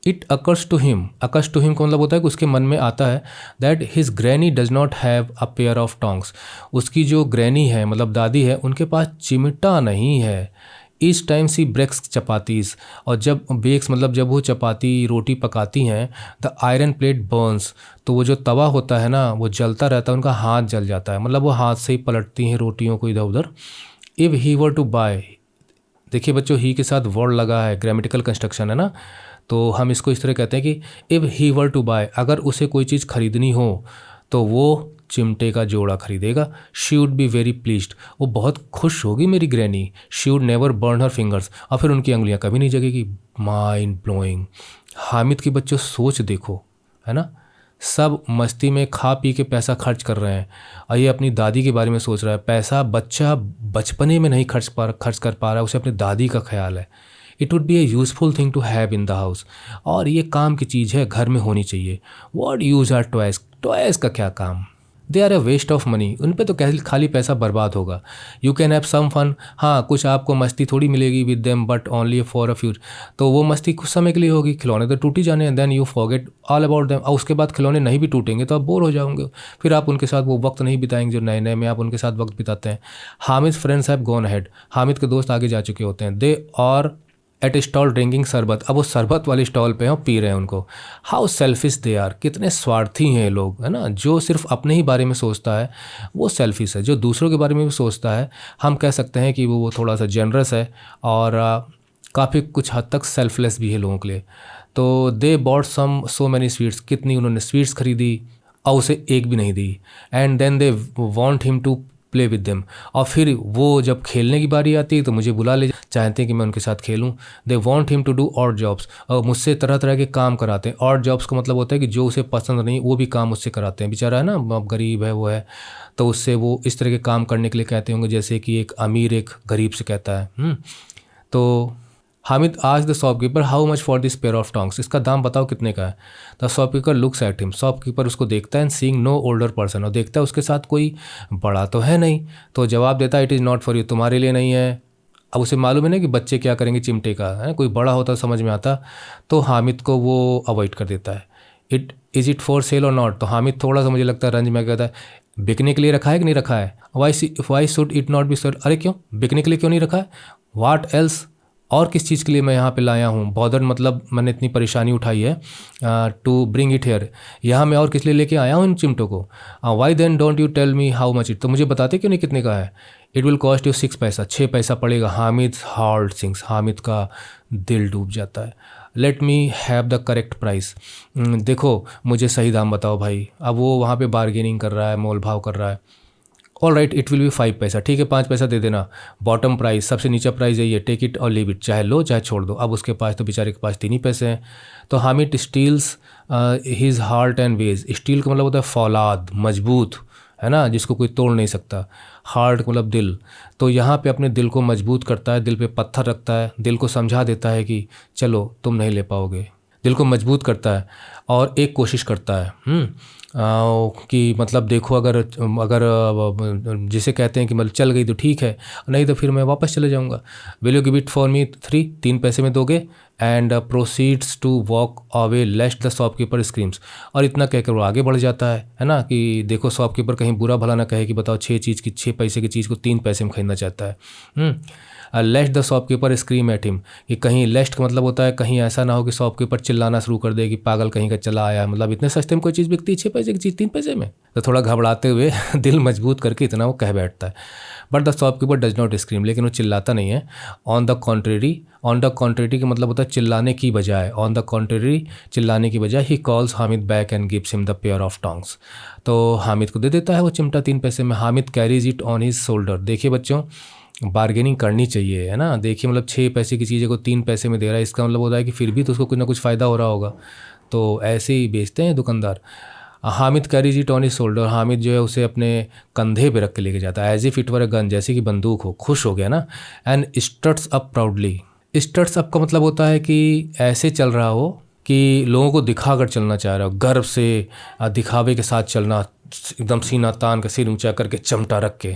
It occurs to him, occurs to him का मतलब होता है कि उसके मन में आता है that his granny does not have a pair of tongs, उसकी जो ग्रैनी है मतलब दादी है उनके पास चिमटा नहीं है। इस टाइम सी ब्रेक्स चपातीज़, और जब बेक्स मतलब जब वो चपाती रोटी पकाती हैं, द आयरन प्लेट बर्न्स, तो वो जो तवा होता है ना वो जलता रहता है, उनका हाथ जल जाता है, मतलब वो हाथ से ही पलटती हैं रोटियों को इधर उधर। If he were to buy, देखिए बच्चों ही के साथ वर्ड लगा है, ग्रामेटिकल कंस्ट्रक्शन है ना, तो हम इसको इस तरह कहते हैं कि if he were to buy, अगर उसे कोई चीज़ खरीदनी हो तो वो चिमटे का जोड़ा खरीदेगा। She would be very pleased, वो बहुत खुश होगी मेरी granny. She would never burn her fingers, और फिर उनकी अंगुलियां कभी नहीं जगेगी। माइंड ब्लोइंग, हामिद की बच्चों सोच देखो, है ना, सब मस्ती में खा पी के पैसा खर्च कर रहे हैं, और ये अपनी दादी के बारे में सोच रहा है। पैसा बच्चा बचपने में नहीं खर्च कर पा रहा है, उसे अपनी दादी का ख्याल है। It would be a useful thing to have in the house, और ये काम की चीज़ है, घर में होनी चाहिए। What use are toys, toys का क्या काम, they are a waste of money, उन पे तो खाली पैसा बर्बाद होगा। You can have some fun, हाँ कुछ आपको मस्ती थोड़ी मिलेगी with them, but only for a future, तो वो मस्ती कुछ समय के लिए होगी, खिलौने तो टूट ही जाने हैं। Then you forget all about them, और उसके बाद खिलौने नहीं भी टूटेंगे तो आप बोर हो जाओगे, फिर आप उनके साथ वो वक्त नहीं बिताएंगे जो नए नए में आप उनके साथ वक्त बिताते हैं। Hamid friends have gone ahead, Hamid के दोस्त आगे जा चुके होते हैं। दे और एट स्टॉल ड्रिंकिंग शरबत, अब वो शरबत वाली स्टॉल पे हैं और पी रहे हैं उनको। हाउ सेल्फिश दे आर, कितने स्वार्थी हैं लोग, है ना। जो सिर्फ अपने ही बारे में सोचता है वो सेल्फिश है, जो दूसरों के बारे में भी सोचता है हम कह सकते हैं कि वो थोड़ा सा जनरस है, और काफ़ी कुछ हद तक सेल्फलेस भी है लोगों के लिए। तो they bought so many sweets, कितनी उन्होंने स्वीट्स खरीदी और उसे एक भी नहीं दी। And then they want him to play with them, और फिर वो जब खेलने की बारी आती है तो मुझे बुला ले, चाहते हैं कि मैं उनके साथ खेलूं। They want him to do odd jobs, और मुझसे तरह तरह के काम कराते हैं। ऑड जॉब्स का मतलब होता है कि जो उसे पसंद नहीं वो भी काम मुझसे कराते हैं, बेचारा है ना, अब गरीब है वो है, तो उससे वो इस तरह के काम करने के लिए कहते होंगे जैसे कि एक अमीर एक गरीब से कहता है। तो हामिद आज the shopkeeper how much for this pair of tongs, इसका दाम बताओ कितने का है। The shopkeeper looks at him, shopkeeper उसको देखता है and seeing know older person, और देखता है उसके साथ कोई बड़ा तो है नहीं, तो जवाब देता है it is not for you, तुम्हारे लिए नहीं है। अब उसे मालूम है ना कि बच्चे क्या करेंगे चिमटे का, है कोई बड़ा होता समझ में आता, तो हामिद को वो अवॉइड कर देता है। इट फॉर सेल और नॉट, तो हामिद थोड़ा सा मुझे लगता है रंज में कहता है बिकने के लिए रखा है कि नहीं रखा है। Why should it not be sold, अरे क्यों बिकने के लिए क्यों नहीं रखा है। वाट एल्स, और किस चीज़ के लिए मैं यहाँ पे लाया हूँ। बॉदर मतलब मैंने इतनी परेशानी उठाई है टू ब्रिंग इट हेयर, यहाँ मैं और किस लिए लेके आया हूँ इन चिमटों को। Why then don't you tell me how much it, तो मुझे बताते क्यों नहीं कितने का है। इट विल कॉस्ट यू 6 पैसा, 6 पैसा पड़ेगा। हामिद हार्ट सिंक्स, हामिद का दिल डूब जाता है। Let me have the correct price, देखो मुझे सही दाम बताओ भाई। अब वो वहाँ पे बार्गेनिंग कर रहा है, मोल भाव कर रहा है। All right it will be 5 पैसा, ठीक है 5 पैसा दे देना। बॉटम प्राइस, सबसे नीचा प्राइस यही है, टेक इट और लीव इट, चाहे लो चाहे छोड़ दो। अब उसके पास तो बेचारे के पास 3 ही पैसे हैं। तो Hamid steels his heart and wage, steel का मतलब होता है फौलाद, मजबूत, है ना, जिसको कोई तोड़ नहीं सकता। हार्ट मतलब दिल, तो यहाँ पे अपने दिल को मजबूत करता है, दिल पे पत्थर रखता है, दिल को समझा देता है कि चलो तुम नहीं ले पाओगे। दिल को मजबूत करता है और एक कोशिश करता है कि मतलब देखो अगर अगर जिसे कहते हैं कि मतलब चल गई तो ठीक है, नहीं तो फिर मैं वापस चले जाऊंगा। Will you give it for me 3 पैसे में दोगे। And proceeds to walk away lest the shopkeeper screams, और इतना कहकर वो आगे बढ़ जाता है ना, कि देखो शॉपकीपर कहीं बुरा भला ना कहे कि बताओ 6 पैसे की चीज़ को 3 पैसे में खरीदना चाहता है। Lest the shopkeeper scream at him, कि कहीं लेस्ट का मतलब होता है कहीं ऐसा ना हो कि शॉपकीपर चिल्लाना शुरू कर दे कि पागल कहीं का चला आया, मतलब इतने सस्ते में कोई चीज़ बिकती है 6 पैसे की चीज़ 3 पैसे में। तो थोड़ा घबराते हुए दिल मजबूत करके इतना वो कह बैठता है। But the shopkeeper does not scream, लेकिन वो चिल्लाता नहीं है। ऑन द कॉन्ट्रेरी का मतलब होता है चिल्लाने की बजाय, ऑन द कॉन्ट्रेरी चिल्लाने की बजाय he calls Hamid back and gives him the pair of tongs, तो हामिद को दे देता है वो चिमटा 3 पैसे में। Hamid carries it on his shoulder, देखिए बच्चों बार्गेनिंग करनी चाहिए, है ना। देखिए मतलब 6 पैसे की चीज़ें को 3 पैसे में दे रहा है, इसका मतलब होता है कि फिर भी तो उसको कुछ ना कुछ फ़ायदा हो रहा होगा, तो ऐसे ही बेचते हैं दुकानदार। Hamid carries it on his shoulder, Hamid जो है उसे अपने कंधे पे रख के लेके जाता है। As if it were a gun, जैसे कि बंदूक हो, खुश हो गया ना। And struts up proudly, struts up का मतलब होता है कि ऐसे चल रहा हो कि लोगों को दिखा कर चलना चाह रहा हो, गर्व से दिखावे के साथ चलना, एकदम सीना तान का सिर ऊंचा करके चमटा रख के।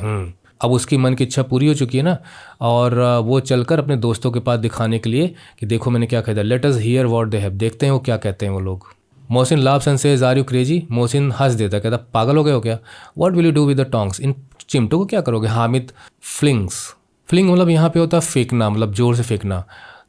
अब उसकी मन की इच्छा पूरी हो चुकी है ना, और वो चलकर अपने दोस्तों के पास दिखाने के लिए कि देखो मैंने क्या खरीदा। Let us hear what they have, देखते हैं वो क्या कहते हैं वो लोग। Mohsin laughs and says are you crazy, Mohsin हंस देता, कहता पागल हो गए हो क्या। What will you do with the tongs, इन चिमटों को क्या करोगे। हामिद फ्लिंग मतलब यहाँ पे होता है फेंकना, मतलब जोर से फेंकना,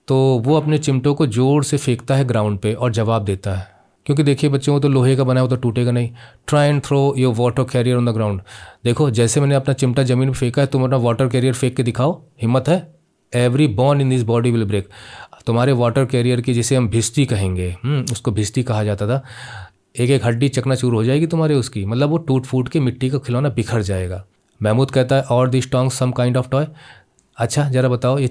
तो वो अपने चिमटों को जोर से फेंकता है ग्राउंड पे और जवाब देता है, क्योंकि देखिए बच्चों वो तो लोहे का बना है, वो तो टूटेगा नहीं। Try and throw your water carrier on the ground, देखो जैसे मैंने अपना चिमटा ज़मीन में फेंका है, तुम अपना वाटर कैरियर फेंक के दिखाओ, हिम्मत है। Every bone in this body will break, तुम्हारे वाटर कैरियर की जिसे हम भिस्ती कहेंगे, उसको भिस्ती कहा जाता था, एक एक हड्डी चकनाचूर हो जाएगी तुम्हारे उसकी, मतलब वो टूट फूट के मिट्टी का खिलौना बिखर जाएगा। महमूद कहता है और this tongs some kind of toy, अच्छा ज़रा बताओ ये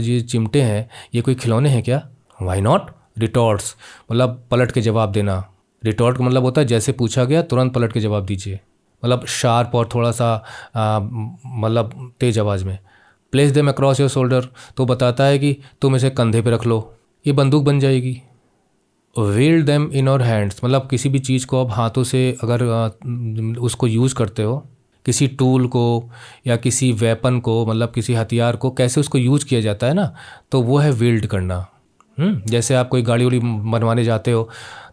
ये चिमटे हैं ये कोई खिलौने हैं क्या। वाई नॉट, रिटॉर्ट्स मतलब पलट के जवाब देना। रिटॉर्ट का मतलब होता है जैसे पूछा गया तुरंत पलट के जवाब दीजिए, मतलब शार्प और थोड़ा सा मतलब तेज आवाज़ में। Place them across your shoulder, तो बताता है कि तुम इसे कंधे पे रख लो, ये बंदूक बन जाएगी। व्हील्ड देम इन और हैंड्स, मतलब किसी भी चीज़ को आप हाथों से अगर उसको यूज़ करते हो, किसी टूल को या किसी वेपन को, मतलब किसी हथियार को कैसे उसको यूज़ किया जाता है ना, तो वो है व्हील्ड करना। जैसे आप कोई गाड़ी वाड़ी बनवाने जाते हो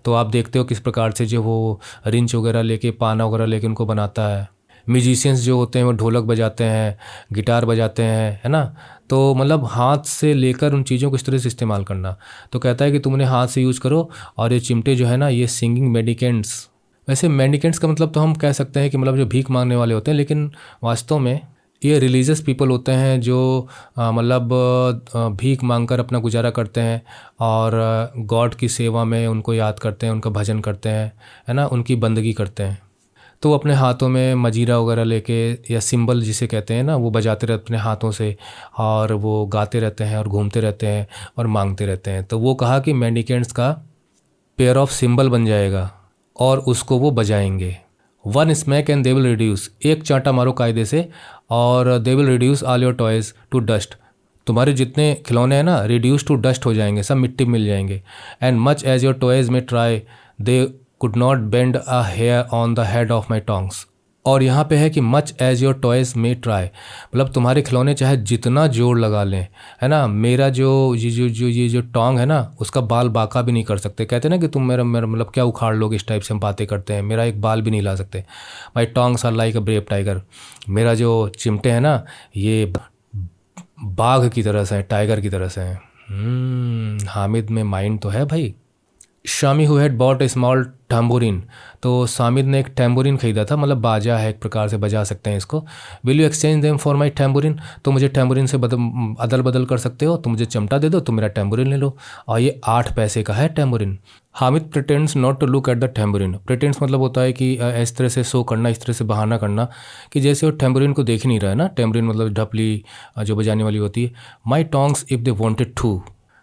तो आप देखते हो किस प्रकार से जो वो रिंच वगैरह लेके पाना वगैरह लेके उनको बनाता है। म्यूजिशियंस जो होते हैं वो ढोलक बजाते हैं, गिटार बजाते हैं, है ना, तो मतलब हाथ से लेकर उन चीज़ों को इस तरह से इस्तेमाल करना। तो कहता है कि तुमने हाथ से यूज़ करो, और ये चिमटे जो है ना ये सिंगिंग मेडिकेंट्स, वैसे मेडिकेंट्स का मतलब तो हम कह सकते हैं कि मतलब जो भीख मांगने वाले होते हैं, लेकिन वास्तव में ये रिलीजियस पीपल होते हैं जो मतलब भीख मांगकर अपना गुजारा करते हैं और गॉड की सेवा में उनको याद करते हैं, उनका भजन करते हैं, है ना, उनकी बंदगी करते हैं। तो वो अपने हाथों में मजीरा वगैरह लेके या सिंबल जिसे कहते हैं ना, वो बजाते रहते अपने हाथों से, और वो गाते रहते हैं और घूमते रहते हैं और मांगते रहते हैं। तो वो कहा कि मेंडिकेंट्स का पेयर ऑफ सिंबल बन जाएगा और उसको वो बजाएंगे। One smack and they will reduce, एक चांटा मारो कायदे से और they will reduce all your toys to dust, तुम्हारे जितने खिलौने हैं ना रिड्यूस टू डस्ट हो जाएंगे, सब मिट्टी में मिल जाएंगे। And much as your toys may try they could not bend a hair on the head of my tongs. और यहाँ पे है कि much as your toys may try, मतलब तुम्हारे खिलौने चाहे जितना जोर लगा लें, है ना, मेरा ये जो टोंग है ना उसका बाल बांका भी नहीं कर सकते। कहते हैं ना कि तुम मेरा मेरा मतलब क्या उखाड़ लोगे, इस टाइप से हम बातें करते हैं, मेरा एक बाल भी नहीं ला सकते। My tongs are like a brave tiger, मेरा जो चिमटे हैं ना ये बाघ की तरह से हैं, टाइगर की तरह से हैं। हामिद में माइंड तो है भाई। Shami who had bought A small tambourine, तो सामिद ने एक टैम्बोरिन खरीदा था, मतलब बाजा है, एक प्रकार से बजा सकते हैं इसको। Will you exchange them for my tambourine, तो मुझे टैम्बोरिन से अदल बदल कर सकते हो, तो मुझे चिमटा दे दो, तो मेरा टैम्बोरिन ले लो। और ये 8 पैसे का है tambourine. Hamid pretends not to look at the tambourine, pretends मतलब होता है कि इस तरह से शो करना, इस तरह से बहाना करना कि जैसे वो टैम्बोरिन को देख ही नहीं रहा है ना। टैम्बोरिन मतलब ढपली जो बजाने वाली होती है। My tongs if they wanted to,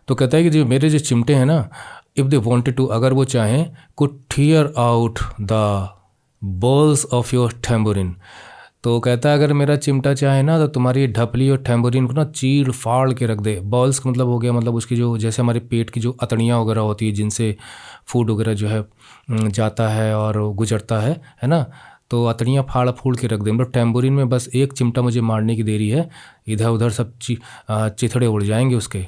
तो कहता है कि जो मेरे जो चिमटे हैं ना, इफ़ दे वॉन्टेड टू, अगर वो चाहें, could tear out the balls of your tambourine, तो कहता है अगर मेरा चिमटा चाहे ना तो तुम्हारी ढपली और टैम्बोरिन को ना चीर फाड़ के रख दे। बॉल्स का मतलब हो गया, मतलब उसकी जो जैसे हमारे पेट की जो अतड़ियाँ वगैरह होती है जिनसे फूड वगैरह जो है जाता है और गुजरता है ना, तो अतड़ियाँ फाड़ फूड़ के रख दे। मतलब टैम्बोरिन में बस एक चिमटा मुझे मारने की देरी है, इधर उधर सब चिथड़े उड़ जाएंगे उसके।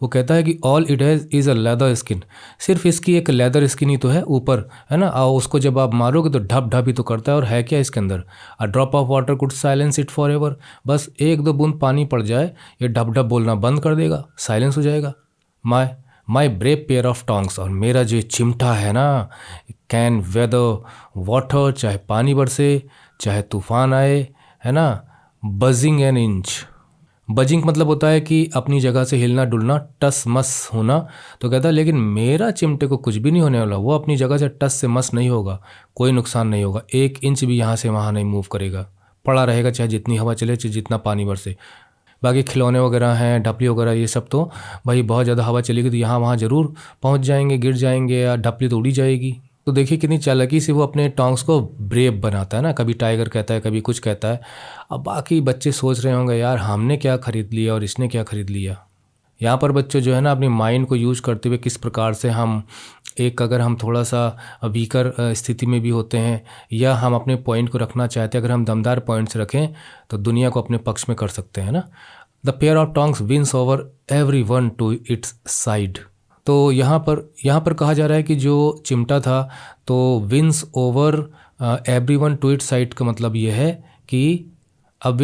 वो कहता है कि all it has is a leather skin, सिर्फ इसकी एक लेदर स्किन ही तो है ऊपर, है ना, और उसको जब आप मारोगे तो ढप ढप ही तो करता है। और है क्या इसके अंदर, a drop of water could silence it for ever, बस 1-2 बूंद पानी पड़ जाए ये ढप ढप बोलना बंद कर देगा, साइलेंस हो जाएगा। माई ब्रेव पेयर ऑफ टोंग्स, और मेरा जो चिमटा है ना कैन वेदर वाटर, चाहे पानी बरसे चाहे तूफान आए, है ना, बजिंग एन इंच। बजिंग मतलब होता है कि अपनी जगह से हिलना डुलना, टस मस होना। तो कहता है लेकिन मेरा चिमटे को कुछ भी नहीं होने वाला, वो अपनी जगह से टस से मस नहीं होगा, कोई नुकसान नहीं होगा, 1 इंच भी यहाँ से वहाँ नहीं मूव करेगा, पड़ा रहेगा चाहे जितनी हवा चले चाहे जितना पानी बरसे। बाकी खिलौने वगैरह हैं, ढपली वगैरह, ये सब तो भाई बहुत ज़्यादा हवा चलेगी तो यहाँ वहाँ ज़रूर पहुँच जाएंगे, गिर जाएंगे या ढपली तो उड़ी जाएगी। तो देखिए कितनी चालाकी से वो अपने टोंग्स को ब्रेव बनाता है ना, कभी टाइगर कहता है कभी कुछ कहता है। अब बाकी बच्चे सोच रहे होंगे यार हमने क्या ख़रीद लिया और इसने क्या ख़रीद लिया। यहाँ पर बच्चों जो है ना अपनी माइंड को यूज़ करते हुए किस प्रकार से हम अगर हम थोड़ा सा वीकर स्थिति में भी होते हैं या हम अपने पॉइंट को रखना चाहते हैं, अगर हम दमदार पॉइंट्स रखें तो दुनिया को अपने पक्ष में कर सकते हैं ना। The pair of tongs wins over everyone to its side, तो यहाँ पर कहा जा रहा है कि जो चिमटा था तो wins over everyone to its side का मतलब ये है कि अब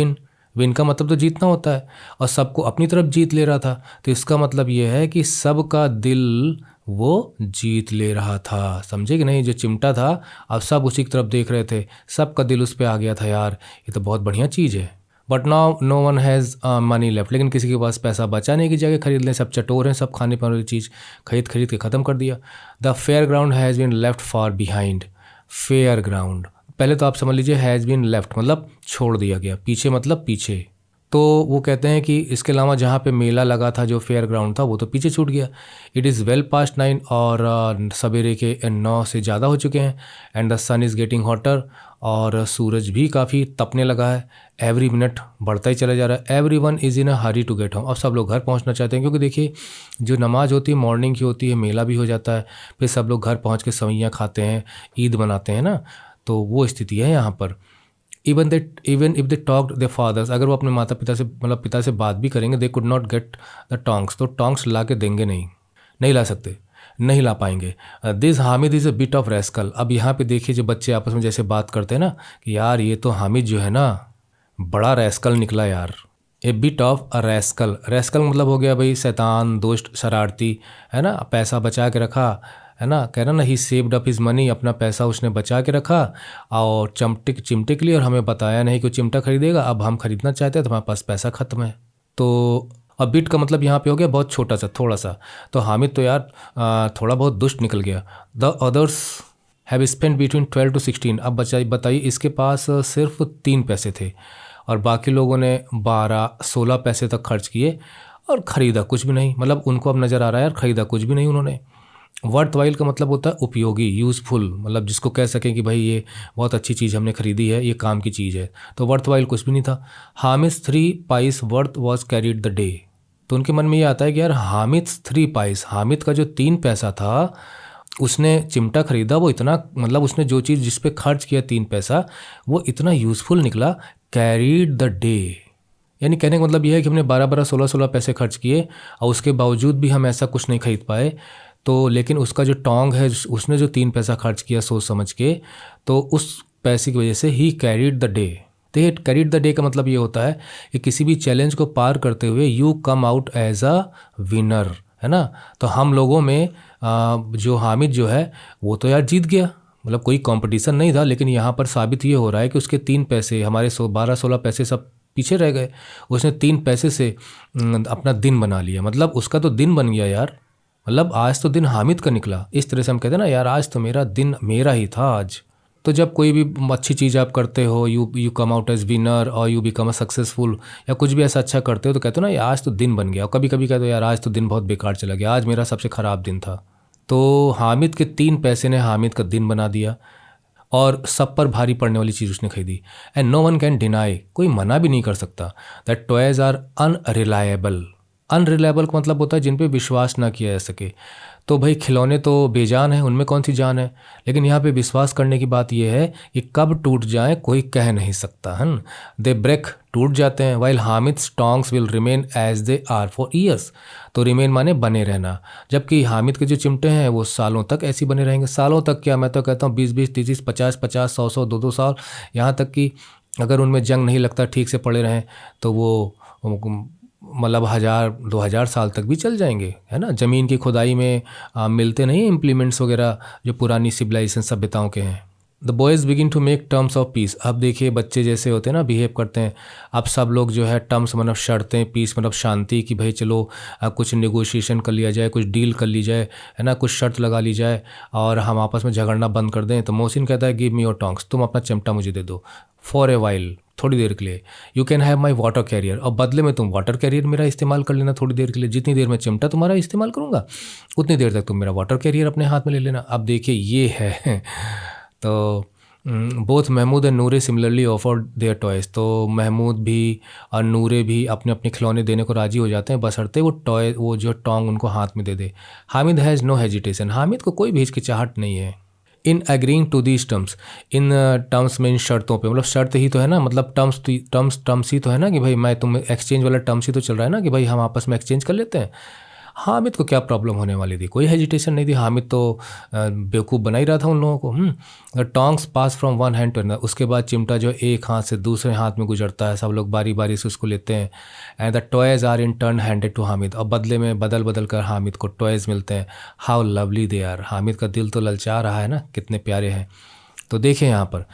विन का मतलब तो जीतना होता है और सबको अपनी तरफ जीत ले रहा था, तो इसका मतलब ये है कि सबका दिल वो जीत ले रहा था। समझे कि नहीं, जो चिमटा था अब सब उसी की तरफ देख रहे थे, सबका दिल उस पर आ गया था। यार ये तो बहुत बढ़िया चीज़ है। But now no one has money left, लेकिन किसी के पास पैसा बचा नहीं कि जगह खरीद लें, सब चटोर हैं, सब खाने पाने वाली चीज़ खरीद के ख़त्म कर दिया। The fair ground has been left far behind, fair ground पहले तो आप समझ लीजिए हैज़ बीन लेफ्ट मतलब छोड़ दिया गया, पीछे मतलब पीछे। तो वो कहते हैं कि इसके अलावा जहाँ पे मेला लगा था जो फेयर ग्राउंड था वो तो पीछे छूट गया। इट इज़ वेल पास्ट 9 और सवेरे के 9 से ज़्यादा हो चुके हैं। And the sun is getting hotter, और सूरज भी काफ़ी तपने लगा है। एवरी मिनट बढ़ता ही चला जा रहा है। Everyone is in a hurry to get home, अब सब लोग घर पहुँचना चाहते हैं क्योंकि देखिए जो नमाज़ होती है मॉर्निंग की होती है, मेला भी हो जाता है, फिर सब लोग घर पहुँच के सवैयाँ खाते हैं, ईद मनाते हैं ना, तो वो स्थिति है यहाँ पर। Even if they talked the fathers, अगर वो अपने माता पिता से मतलब पिता से बात भी करेंगे, they could not get the tongs, तो टोंग्स ला के देंगे नहीं ला सकते, नहीं ला पाएंगे। This Hamid is a bit of rascal, अब यहाँ पे देखिए जो बच्चे आपस में जैसे बात करते हैं ना कि यार ये तो हामिद जो है ना बड़ा रैस्कल निकला यार। ए bit of a rascal, rascal मतलब हो गया भाई शैतान, दोस्त, शरारती, है ना, पैसा बचा के रखा, है ना, कह रहा ना ही सेव्ड अप हिज मनी, अपना पैसा उसने बचा के रखा और चिमटे के लिए, और हमें बताया नहीं कि वो चिमटा खरीदेगा, अब हम खरीदना चाहते हैं तो हमारे पास पैसा ख़त्म है। तो अब बिट का मतलब यहाँ पे हो गया बहुत छोटा सा, थोड़ा सा। तो हामिद तो यार थोड़ा बहुत दुष्ट निकल गया। The others have spend between 12 to 16, अब बताइए इसके पास सिर्फ 3 पैसे थे और बाकी लोगों ने 12-16 पैसे तक खर्च किए और ख़रीदा कुछ भी नहीं। मतलब उनको अब नज़र आ रहा है यार ख़रीदा कुछ भी नहीं उन्होंने। वर्थ वाइल का मतलब होता है उपयोगी, यूज़फुल, मतलब जिसको कह सकें कि भाई ये बहुत अच्छी चीज़ हमने खरीदी है, ये काम की चीज़ है। तो वर्थ वाइल कुछ भी नहीं था। हामिस 3 price worth was carried the day, तो उनके मन में ये आता है कि यार हामिद 3 पाइस, हामिद का जो 3 पैसा था, उसने चिमटा खरीदा, वो इतना मतलब उसने जो चीज़ जिस पे खर्च किया 3 पैसा वो इतना यूज़फुल निकला, कैरीड द डे। यानी कहने का मतलब ये है कि हमने 12-12, 16-16 पैसे खर्च किए और उसके बावजूद भी हम ऐसा कुछ नहीं खरीद पाए। तो लेकिन उसका जो टोंग है, उसने जो 3 पैसा खर्च किया सोच समझ के, तो उस पैसे की वजह से ही कैरीड द डे। तो कैरीड द डे का मतलब ये होता है कि किसी भी चैलेंज को पार करते हुए you come out as a winner, है ना। तो हम लोगों में जो हामिद जो है वो तो यार जीत गया, मतलब कोई कंपटीशन नहीं था, लेकिन यहाँ पर साबित ये हो रहा है कि उसके 3 पैसे, हमारे 12-16 पैसे सब पीछे रह गए। उसने 3 पैसे से अपना दिन बना लिया, मतलब उसका तो दिन बन गया यार, मतलब आज तो दिन हामिद का निकला। इस तरह से हम कहते हैं ना यार, आज तो मेरा दिन मेरा ही था आज। तो जब कोई भी अच्छी चीज़ आप करते हो, you come out as winner और यू बिकम अ सक्सेसफुल, या कुछ भी ऐसा अच्छा करते हो तो कहते हो ना यार आज तो दिन बन गया। और कभी कभी कहते हो यार आज तो दिन बहुत बेकार चला गया, आज मेरा सबसे ख़राब दिन था। तो हामिद के 3 पैसे ने हामिद का दिन बना दिया और सब पर भारी पड़ने वाली चीज़ उसने खरीदी। And no one can deny, कोई मना भी नहीं कर सकता, that toys are unreliable. Unreliable का मतलब होता है जिन पे विश्वास ना किया जा सके। तो भाई खिलौने तो बेजान हैं, उनमें कौन सी जान है, लेकिन यहाँ पे विश्वास करने की बात यह है कि कब टूट जाए कोई कह नहीं सकता है। दे ब्रेक, टूट जाते हैं, while Hamid's tongs will remain as they are for years. तो रिमेन माने बने रहना, जबकि हामिद के जो चिमटे हैं वो सालों तक ऐसे बने रहेंगे। सालों तक क्या, मैं तो कहता हूँ 20-20, 30-30, 50-50, 100-100, 2-2 साल, यहाँ तक कि अगर उनमें जंग नहीं लगता, ठीक से पड़े रहें, तो वो मतलब 1000-2000 साल तक भी चल जाएंगे, है ना। ज़मीन की खुदाई में मिलते नहीं इम्प्लीमेंट्स वगैरह जो पुरानी सिविलाइजेशन सभ्यताओं के हैं। The boys begin to make terms of peace. अब देखिए बच्चे जैसे होते हैं ना, बिहेव करते हैं। अब सब लोग जो है टर्म्स मतलब शर्तें, पीस मतलब शांति, कि भाई चलो कुछ नेगोशिएशन कर लिया जाए, कुछ डील कर ली जाए, है ना, कुछ शर्त लगा ली जाए और हम आपस में झगड़ना बंद कर दें। तो मोहसिन कहता है गिव मी योर टोंग्स, तुम अपना चिमटा मुझे दे दो फॉर ए वाइल, थोड़ी देर के लिए। You can have my water career, और बदले में तुम वाटर कैरियर मेरा इस्तेमाल कर लेना थोड़ी देर के लिए। जितनी देर मैं चिमटा तुम्हारा इस्तेमाल करूँगा उतनी देर तक तुम मेरा वाटर कैरियर अपने हाथ में ले लेना। अब देखिए ये है तो both Mahmood and Noore similarly offered their toys. तो महमूद भी और नूरे भी अपने अपने खिलौने देने को राजी हो जाते हैं, बशर्ते वो टॉय, वो जो टोंग उनको हाथ में दे दे। Hamid has no hesitation, Hamid को कोई भी हिचकिचाहट नहीं है। In agreeing to these terms, इन टर्म्स में, इन शर्तों पे, मतलब शर्त ही तो है ना, मतलब टर्म्स ही तो है ना, कि भाई मैं तुम एक्सचेंज वाला टर्म्स ही तो चल रहा है ना, कि भाई हम आपस में एक्सचेंज कर लेते हैं। हामिद को क्या प्रॉब्लम होने वाली थी, कोई हेजिटेशन नहीं थी। हामिद तो बेवकूफ़ बना ही रहा था उन लोगों को। Tongs pass from one hand to another, उसके बाद चिमटा जो एक हाथ से दूसरे हाथ में गुजरता है, सब लोग बारी बारी से उसको लेते हैं। And the toys are in turn handed to Hamid, और बदले में बदल बदल कर हामिद को टॉयज़ मिलते हैं। How lovely they are, Hamid का दिल तो ललचा रहा है ना, कितने प्यारे हैं। तो देखिए यहाँ पर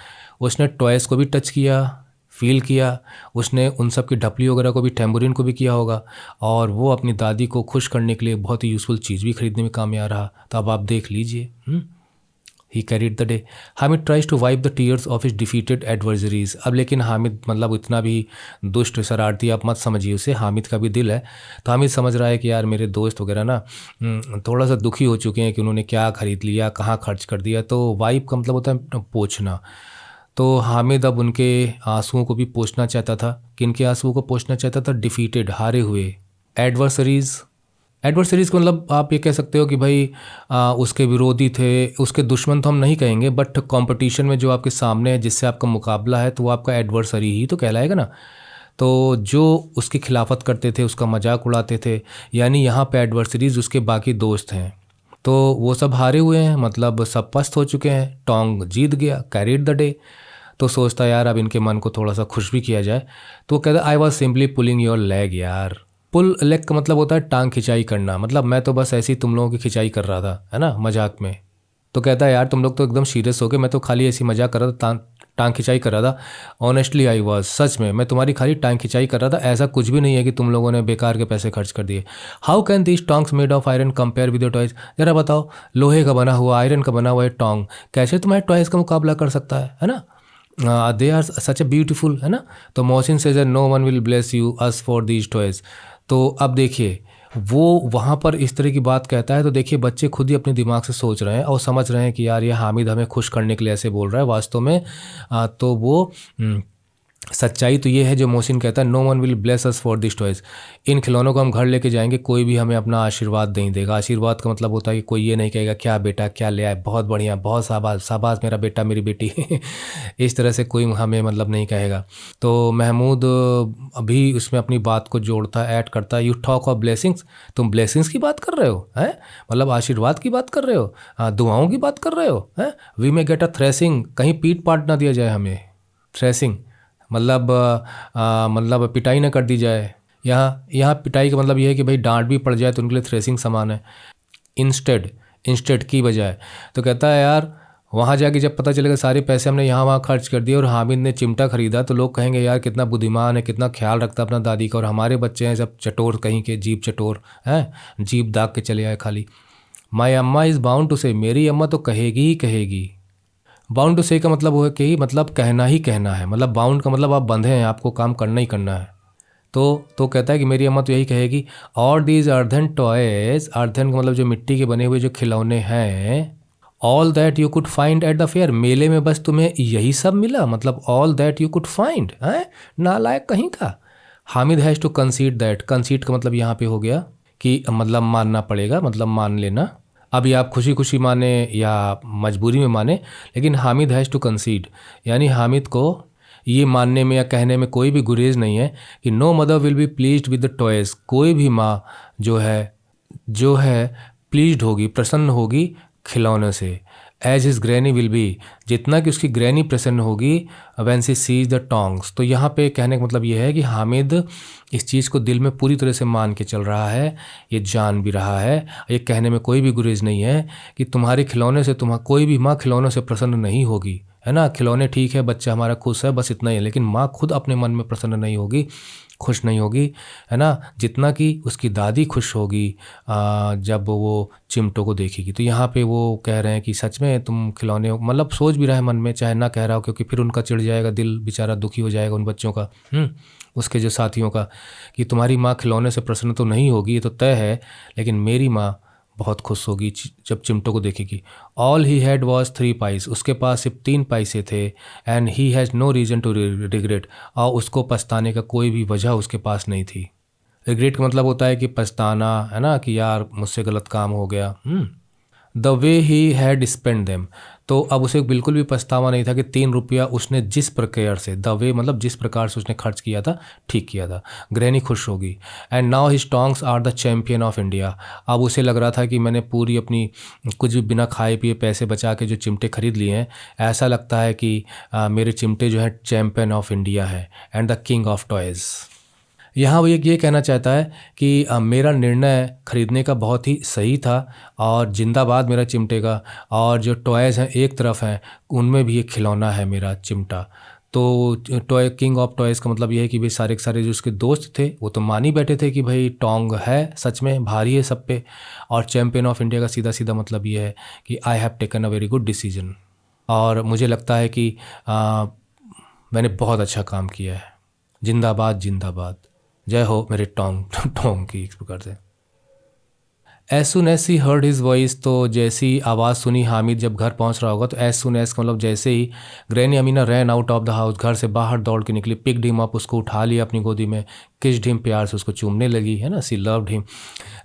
उसने टॉयज़ को भी टच किया, फील किया, उसने उन सब की ढपली वगैरह को भी, टेम्बोरिन को भी किया होगा, और वो अपनी दादी को खुश करने के लिए बहुत ही यूज़फुल चीज़ भी खरीदने में कामयाब रहा। तो अब आप देख लीजिए, he carried the day. Hamid tries to wipe the tears of his defeated adversaries. अब लेकिन हामिद मतलब इतना भी दुष्ट शरारती आप मत समझिए उसे, हामिद का भी दिल है। तो हामिद समझ रहा है कि यार मेरे दोस्त वगैरह ना थोड़ा सा दुखी हो चुके हैं कि उन्होंने क्या ख़रीद लिया, कहाँ खर्च कर दिया। तो वाइप का मतलब होता है पोंछना। तो हामिद अब उनके आंसुओं को भी पोंछना चाहता था। किनके आंसुओं को पोंछना चाहता था? डिफीटेड, हारे हुए एडवर्सरीज़। एडवर्सरीज़ को मतलब आप ये कह सकते हो कि भाई उसके विरोधी थे, उसके दुश्मन तो हम नहीं कहेंगे, बट कंपटीशन में जो आपके सामने है, जिससे आपका मुकाबला है, तो वो आपका एडवर्सरी ही तो कहलाएगा ना। तो जो उसकी खिलाफत करते थे, उसका मजाक उड़ाते थे, यानी यहाँ पे एडवर्सरीज़ उसके बाकी दोस्त हैं। तो वो सब हारे हुए हैं, मतलब सब पस्त हो चुके हैं। टोंग जीत गया, कैरीड द डे। तो सोचता यार अब इनके मन को थोड़ा सा खुश भी किया जाए। तो वो कहता I was simply pulling your leg. यार पुल लेग का मतलब होता है टांग खिंचाई करना, मतलब मैं तो बस ऐसे ही तुम लोगों की खिंचाई कर रहा था, है ना, मजाक में। तो कहता है यार तुम लोग तो एकदम सीरियस हो गए, मैं तो खाली ऐसी मजाक कर रहा था, टांग खिंचाई कर रहा था। ऑनेस्टली आई वॉज, सच में मैं तुम्हारी खाली टांग खिंचाई कर रहा था, ऐसा कुछ भी नहीं है कि तुम लोगों ने बेकार के पैसे खर्च कर दिए। How can these tongs made of iron compare with your toys. जरा बताओ, लोहे का बना हुआ, आयरन का बना हुआ टोंग कैसे तुम्हारे टॉयज़ का मुकाबला कर सकता है ना। They are such a beautiful, है ना। तो Mohsin says no one will bless you us for these toys. तो अब देखिए वो वहाँ पर इस तरह की बात कहता है, तो देखिए बच्चे खुद ही अपने दिमाग से सोच रहे हैं और समझ रहे हैं कि यार ये हामिद हमें खुश करने के लिए ऐसे बोल रहा है वास्तव में। तो वो सच्चाई तो ये है जो मोहसिन कहता है, no one will bless us for this toys. इन खिलौनों को हम घर लेके जाएंगे, कोई भी हमें अपना आशीर्वाद नहीं देगा। आशीर्वाद का मतलब होता है कि कोई ये नहीं कहेगा क्या बेटा क्या ले आए, बहुत बढ़िया, बहुत शाबाश शाबाश मेरा बेटा मेरी बेटी इस तरह से कोई हमें मतलब नहीं कहेगा। तो महमूद अभी उसमें अपनी बात को जोड़ता है, ऐड करता है, यू टॉक ऑफ ब्लेसिंग्स, तुम ब्लेसिंग्स की बात कर रहे हो हैं, मतलब आशीर्वाद की बात कर रहे हो, दुआओं की बात कर रहे हो हैं। We may get a threshing, कहीं पीट पाट ना दिया जाए हमें। थ्रेसिंग मतलब पिटाई ना कर दी जाए। यहाँ यहाँ पिटाई का मतलब ये है कि भाई डांट भी पड़ जाए तो उनके लिए थ्रेसिंग समान है। इंस्टेड की बजाय। तो कहता है यार वहाँ जाके जब पता चलेगा सारे पैसे हमने यहाँ वहाँ खर्च कर दिए और हामिद ने चिमटा खरीदा, तो लोग कहेंगे यार कितना बुद्धिमान है, कितना ख्याल रखता है अपना दादी का, और हमारे बच्चे हैं सब चटोर कहीं के, जीभ चटोर हैं, जीभ दाग के चले आए खाली। माई अम्मा इज़ बाउंड टू से, मेरी अम्मा तो कहेगी ही कहेगी। बाउंड टू से का मतलब वो है कि मतलब कहना ही कहना है, मतलब बाउंड का मतलब आप बंधे हैं, आपको काम करना ही करना है। तो कहता है कि मेरी अम्मा तो यही कहेगी, और दीज अर्थन टॉयज, अर्थन का मतलब जो मिट्टी के बने हुए जो खिलौने हैं, all that you could find at the fair, मेले में बस तुम्हें यही सब मिला, मतलब all that you could find है, नालायक कहीं का। Hamid has to concede that, concede का मतलब यहाँ पे हो गया कि मतलब मानना पड़ेगा, मतलब मान लेना। अभी आप खुशी खुशी माने या मजबूरी में माने, लेकिन हामिद हैज़ टू कंसीड, यानी हामिद को ये मानने में या कहने में कोई भी गुरेज नहीं है कि no mother will be pleased with the toys, कोई भी माँ जो है प्लीज्ड होगी, प्रसन्न होगी खिलौने से। As his granny will be, जितना कि उसकी ग्रैनी प्रसन्न होगी when she sees the tongs. तो यहाँ पे कहने का मतलब ये है कि हामिद इस चीज़ को दिल में पूरी तरह से मान के चल रहा है, ये जान भी रहा है, ये कहने में कोई भी गुरेज नहीं है कि तुम्हारे खिलौने से कोई भी माँ खिलौनों से प्रसन्न नहीं होगी, है ना। खिलौने ठीक है, बच्चा हमारा खुश है, बस इतना ही है, लेकिन माँ खुद अपने मन में प्रसन्न नहीं होगी, खुश नहीं होगी, है ना, जितना कि उसकी दादी खुश होगी जब वो चिमटों को देखेगी। तो यहाँ पे वो कह रहे हैं कि सच में तुम खिलौने, मतलब सोच भी रहा है मन में, चाहे ना कह रहा हो, क्योंकि फिर उनका चिढ़ जाएगा, दिल बेचारा दुखी हो जाएगा उन बच्चों का, उसके जो साथियों का, कि तुम्हारी माँ खिलौने से प्रसन्न तो नहीं होगी, ये तो तय है, लेकिन मेरी माँ बहुत खुश होगी जब चिमटों को देखेगी। All he had was 3 pice, उसके पास सिर्फ 3 पैसे थे। And he has no reason to regret, और उसको पछताने का कोई भी वजह उसके पास नहीं थी। रिग्रेट का मतलब होता है कि पछताना, है ना, कि यार मुझसे गलत काम हो गया। The way he had spend them, तो अब उसे बिल्कुल भी पछतावा नहीं था कि 3 रुपया उसने जिस प्रकार से, द वे मतलब जिस प्रकार से उसने खर्च किया था, ठीक किया था। ग्रैनी खुश होगी। And now his tongs are the champion of India, अब उसे लग रहा था कि मैंने पूरी अपनी कुछ भी बिना खाए पिए पैसे बचा के जो चिमटे खरीद लिए हैं, ऐसा लगता है कि मेरे चिमटे जो हैं चैम्पियन ऑफ इंडिया है and the king of toys. यहाँ वो ये कहना चाहता है कि मेरा निर्णय खरीदने का बहुत ही सही था, और जिंदाबाद मेरा चिमटे का, और जो टॉयज़ हैं एक तरफ हैं, उनमें भी एक खिलौना है मेरा चिमटा। तो टॉय किंग ऑफ टॉयज़ का मतलब ये है कि भाई सारे के सारे जो उसके दोस्त थे वो तो मान ही बैठे थे कि भाई टोंग है सच में भारी है सब पे, और चैम्पियन ऑफ इंडिया का सीधा सीधा मतलब ये है कि I have taken a very good decision, और मुझे लगता है कि मैंने बहुत अच्छा काम किया है। जिंदाबाद जिंदाबाद, जय हो मेरे टोंग टोंग की, इस प्रकार से। As soon as she heard his voice, तो जैसी आवाज़ सुनी हामिद जब घर पहुंच रहा होगा, तो एज सुन एज मतलब जैसे ही, granny Amina ran out of the house, घर से बाहर दौड़ के निकली, पिक्ड हिम अप, उसको उठा लिया अपनी गोदी में, किस्ड हिम, प्यार से उसको चूमने लगी, है ना, she loved him.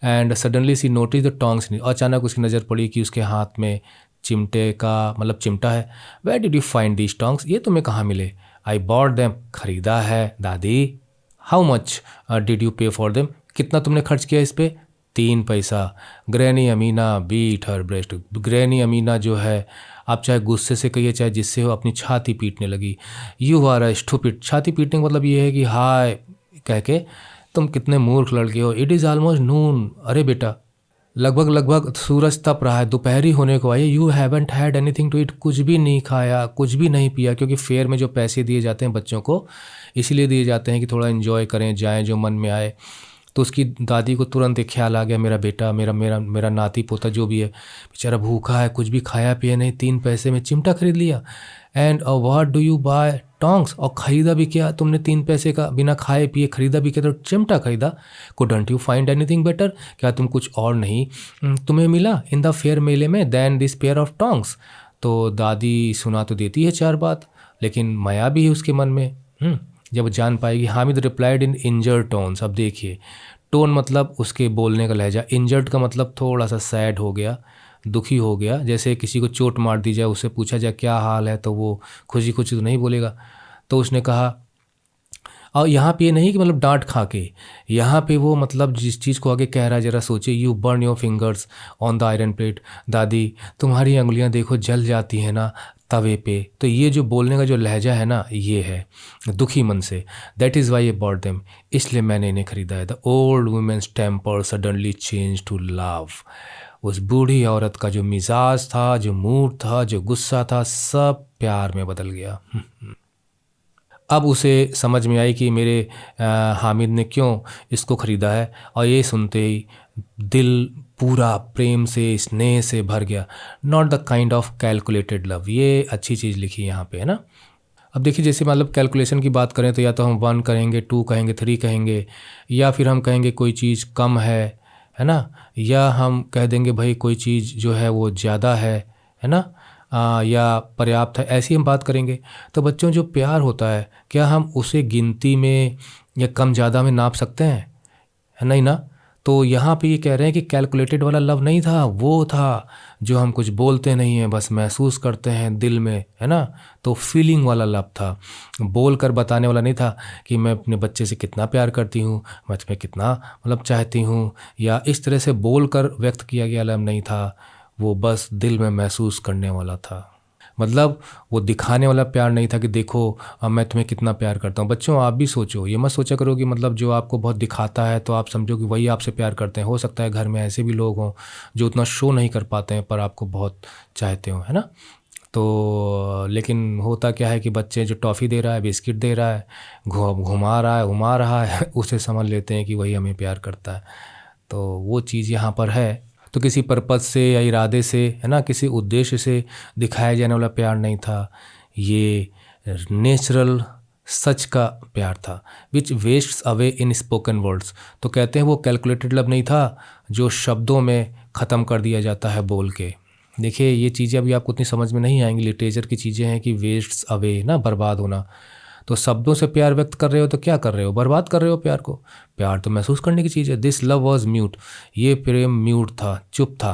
And suddenly she notice the tongs, अचानक उसकी नज़र पड़ी कि उसके हाथ में चिमटे का मतलब चिमटा है। Where did you find these tongs, ये तुम्हें कहाँ मिले। आई बॉट देम, खरीदा है दादी। How much did you pay for them, कितना तुमने खर्च किया इस पर। 3 पैसा। Granny Amina beat her breast, granny Amina जो है, आप चाहे गुस्से से कहिए चाहे जिससे हो, अपनी छाती पीटने लगी। यू आर अ स्टूपिड, छाती पीटने का मतलब ये है कि हाय कह के तुम कितने मूर्ख लड़के हो। इट इज़ ऑलमोस्ट नून, अरे बेटा लगभग सूरज तप रहा है, दोपहरी होने को आई है। You haven't had anything to eat, कुछ भी नहीं खाया, कुछ भी नहीं पिया, क्योंकि फेयर में जो पैसे दिए जाते हैं बच्चों को इसीलिए दिए जाते हैं कि थोड़ा इन्जॉय करें, जाएं जो मन में आए। तो उसकी दादी को तुरंत एक ख्याल आ गया, मेरा बेटा, मेरा मेरा मेरा नाती पोता जो भी है बेचारा भूखा है, कुछ भी खाया पिया नहीं, 3 पैसे में चिमटा खरीद लिया। And what do you buy tongs, और ख़रीदा भी क्या तुमने, 3 पैसे का बिना खाए पिए खरीदा भी क्या, तो चिमटा खरीदा। Couldn't you find anything better, क्या तुम कुछ और नहीं तुम्हें मिला इन द फेयर मेले में than this pair of tongs. तो दादी सुना तो देती है 4 बात, लेकिन माया भी है उसके मन में, जब वो जान पाएगी। Hamid replied in injured tones. अब देखिए, टोन मतलब उसके बोलने का लहजा, इंजर्ड का मतलब थोड़ा सा सैड हो गया, दुखी हो गया। जैसे किसी को चोट मार दी जाए, उससे पूछा जाए क्या हाल है, तो वो खुशी खुशी तो नहीं बोलेगा। तो उसने कहा, और यहाँ पे ये नहीं कि मतलब डांट खा के, यहाँ पे वो मतलब जिस चीज़ को आगे कह रहा है ज़रा सोचिए। You burn your fingers on the iron plate. दादी तुम्हारी अंगुलियाँ देखो जल जाती हैं ना तवे पे। तो ये जो बोलने का जो लहजा है ना, ये है दुखी मन से। दैट इज़ वाई ये बॉट देम, इसलिए मैंने इन्हें ख़रीदा है। The old women's temper suddenly change to love. उस बूढ़ी औरत का जो मिजाज था, जो मूड था, जो गुस्सा था, सब प्यार में बदल गया। अब उसे समझ में आई कि मेरे हामिद ने क्यों इसको ख़रीदा है, और ये सुनते ही दिल पूरा प्रेम से, स्नेह से भर गया। Not the kind of calculated love. ये अच्छी चीज़ लिखी है यहाँ पे, है ना। अब देखिए, जैसे मतलब कैलकुलेशन की बात करें तो या तो हम 1 कहेंगे, 2 कहेंगे, 3 कहेंगे, या फिर हम कहेंगे कोई चीज़ कम है ना, या हम कह देंगे भाई कोई चीज़ जो है वो ज़्यादा है ना, या पर्याप्त है, ऐसी हम बात करेंगे। तो बच्चों, जो प्यार होता है, क्या हम उसे गिनती में या कम ज़्यादा में नाप सकते हैं? है नहीं ना। तो यहाँ पे ये कह रहे हैं कि कैलकुलेटेड वाला लव नहीं था, वो था जो हम कुछ बोलते नहीं हैं, बस महसूस करते हैं दिल में, है ना। तो फीलिंग वाला लव था, बोल कर बताने वाला नहीं था कि मैं अपने बच्चे से कितना प्यार करती हूँ, मैं तुम्हें कितना मतलब चाहती हूँ, या इस तरह से बोल कर व्यक्त किया गया लव नहीं था। वो बस दिल में महसूस करने वाला था। मतलब वो दिखाने वाला प्यार नहीं था कि देखो अब मैं तुम्हें कितना प्यार करता हूँ। बच्चों, आप भी सोचो, ये मत सोचा करो कि मतलब जो आपको बहुत दिखाता है तो आप समझो कि वही आपसे प्यार करते हैं। हो सकता है घर में ऐसे भी लोग हों जो उतना शो नहीं कर पाते हैं पर आपको बहुत चाहते हो, है ना। तो लेकिन होता क्या है कि बच्चे जो टॉफ़ी दे रहा है, बिस्किट दे रहा है, घुमा रहा है, घुमा रहा है उसे समझ लेते हैं कि वही हमें प्यार करता है। तो वो चीज़ यहाँ पर है। तो किसी पर्पज़ से या इरादे से, है ना, किसी उद्देश्य से दिखाया जाने वाला प्यार नहीं था। ये नेचुरल सच का प्यार था, which wastes away in spoken words. तो कहते हैं वो कैलकुलेटेड लव नहीं था जो शब्दों में ख़त्म कर दिया जाता है बोल के। देखिए, ये चीज़ें अभी आपको उतनी समझ में नहीं आएंगी, लिटरेचर की चीज़ें हैं कि वेस्ट्स अवे ना, बर्बाद होना। तो शब्दों से प्यार व्यक्त कर रहे हो तो क्या कर रहे हो, बर्बाद कर रहे हो प्यार को। प्यार तो महसूस करने की चीज़ है। This love was mute. ये प्रेम म्यूट था, चुप था,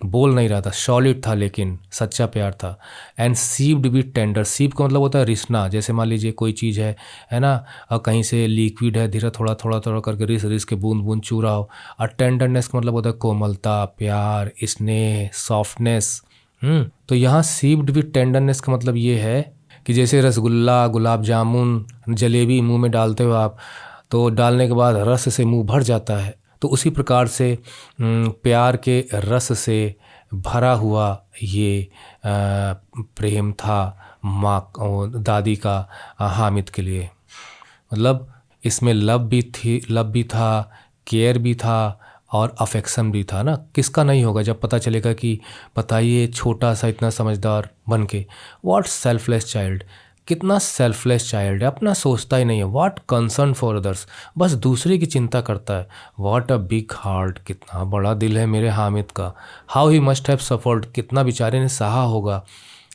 बोल नहीं रहा था, सॉलिड था, लेकिन सच्चा प्यार था। And sieved be tender. Sieve का मतलब होता है रिसना। जैसे मान लीजिए कोई चीज़ है ना, और कहीं से लिक्विड है, धीरे थोड़ा थोड़ा थोड़ा करके रिस रिस के बूंद बूंद चू रहा हो। और टेंडरनेस का मतलब होता है कोमलता, प्यार, स्नेह, सॉफ्टनेस। तो यहाँ सीव्ड बी टेंडरनेस का मतलब ये है कि जैसे रसगुल्ला, गुलाब जामुन, जलेबी मुंह में डालते हो आप, तो डालने के बाद रस से मुंह भर जाता है। तो उसी प्रकार से प्यार के रस से भरा हुआ ये प्रेम था दादी का हामिद के लिए। मतलब इसमें लव भी था, केयर भी था, और अफेक्शन भी था ना। किसका नहीं होगा जब पता चलेगा कि बताइए छोटा सा इतना समझदार बन के, व्हाट सेल्फलेस चाइल्ड, कितना सेल्फलेस चाइल्ड है, अपना सोचता ही नहीं है। व्हाट कंसर्न फॉर अदर्स, बस दूसरे की चिंता करता है। व्हाट अ बिग हार्ट, कितना बड़ा दिल है मेरे हामिद का। How he must have suffered, कितना बेचारे ने सहा होगा।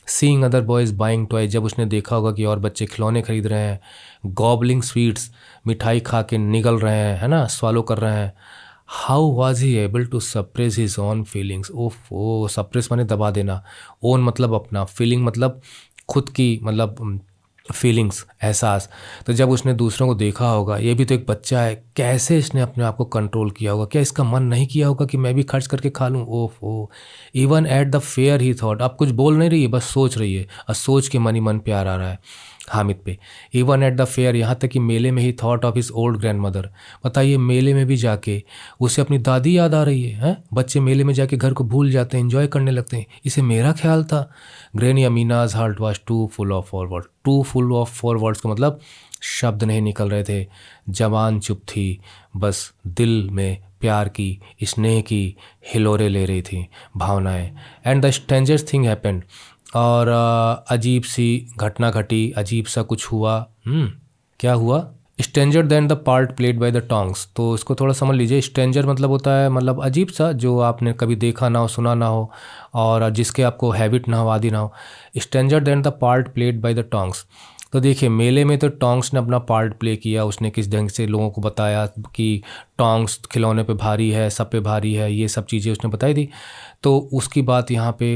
Seeing other boys buying toy, जब उसने देखा होगा कि और बच्चे खिलौने खरीद रहे हैं। गॉबलिंग स्वीट्स, मिठाई खा के निगल रहे हैं, है ना, स्वॉलो कर रहे हैं। How was he able to suppress his own feelings. Oh, suppress माने दबा देना, ओन मतलब अपना, फीलिंग मतलब खुद की, मतलब फीलिंग्स, एहसास। तो जब उसने दूसरों को देखा होगा, ये भी तो एक बच्चा है, कैसे इसने अपने आप को कंट्रोल किया होगा। क्या इसका मन नहीं किया होगा कि मैं भी खर्च करके खा लूँ। Oh, even at the fair he thought. अब कुछ बोल नहीं रही है, बस सोच रही है, और सोच के मन ही मन प्यार आ रहा है हामिद पे। इवन एट द फेयर, यहाँ तक कि मेले में ही thought of his old grand mother. बताइए, मेले में भी जाके उसे अपनी दादी याद आ रही है। बच्चे मेले में जाके घर को भूल जाते हैं, एंजॉय करने लगते हैं। इसे मेरा ख्याल था। Granny Amina's heart was too full of forward. Too full of forwards का मतलब शब्द नहीं निकल रहे थे, जबान चुप थी, बस दिल में प्यार की, स्नेह की हिलोरे ले रही थी भावनाएं। And the strangers thing happened, और अजीब सी घटना घटी, अजीब सा कुछ हुआ। क्या हुआ? Stranger then the part played by the tongs. तो इसको थोड़ा समझ लीजिए। स्ट्रेंजर मतलब होता है मतलब अजीब सा, जो आपने कभी देखा ना हो, सुना ना हो, और जिसके आपको हैबिट ना हो, आदि ना हो। Stranger then the part played by the tongs. तो देखिए मेले में तो टोंक्स ने अपना पार्ट प्ले किया, उसने किस ढंग से लोगों को बताया कि टोंक्स खिलौने पे भारी है, सब पे भारी है, ये सब चीज़ें उसने बताई थी। तो उसकी बात यहाँ पे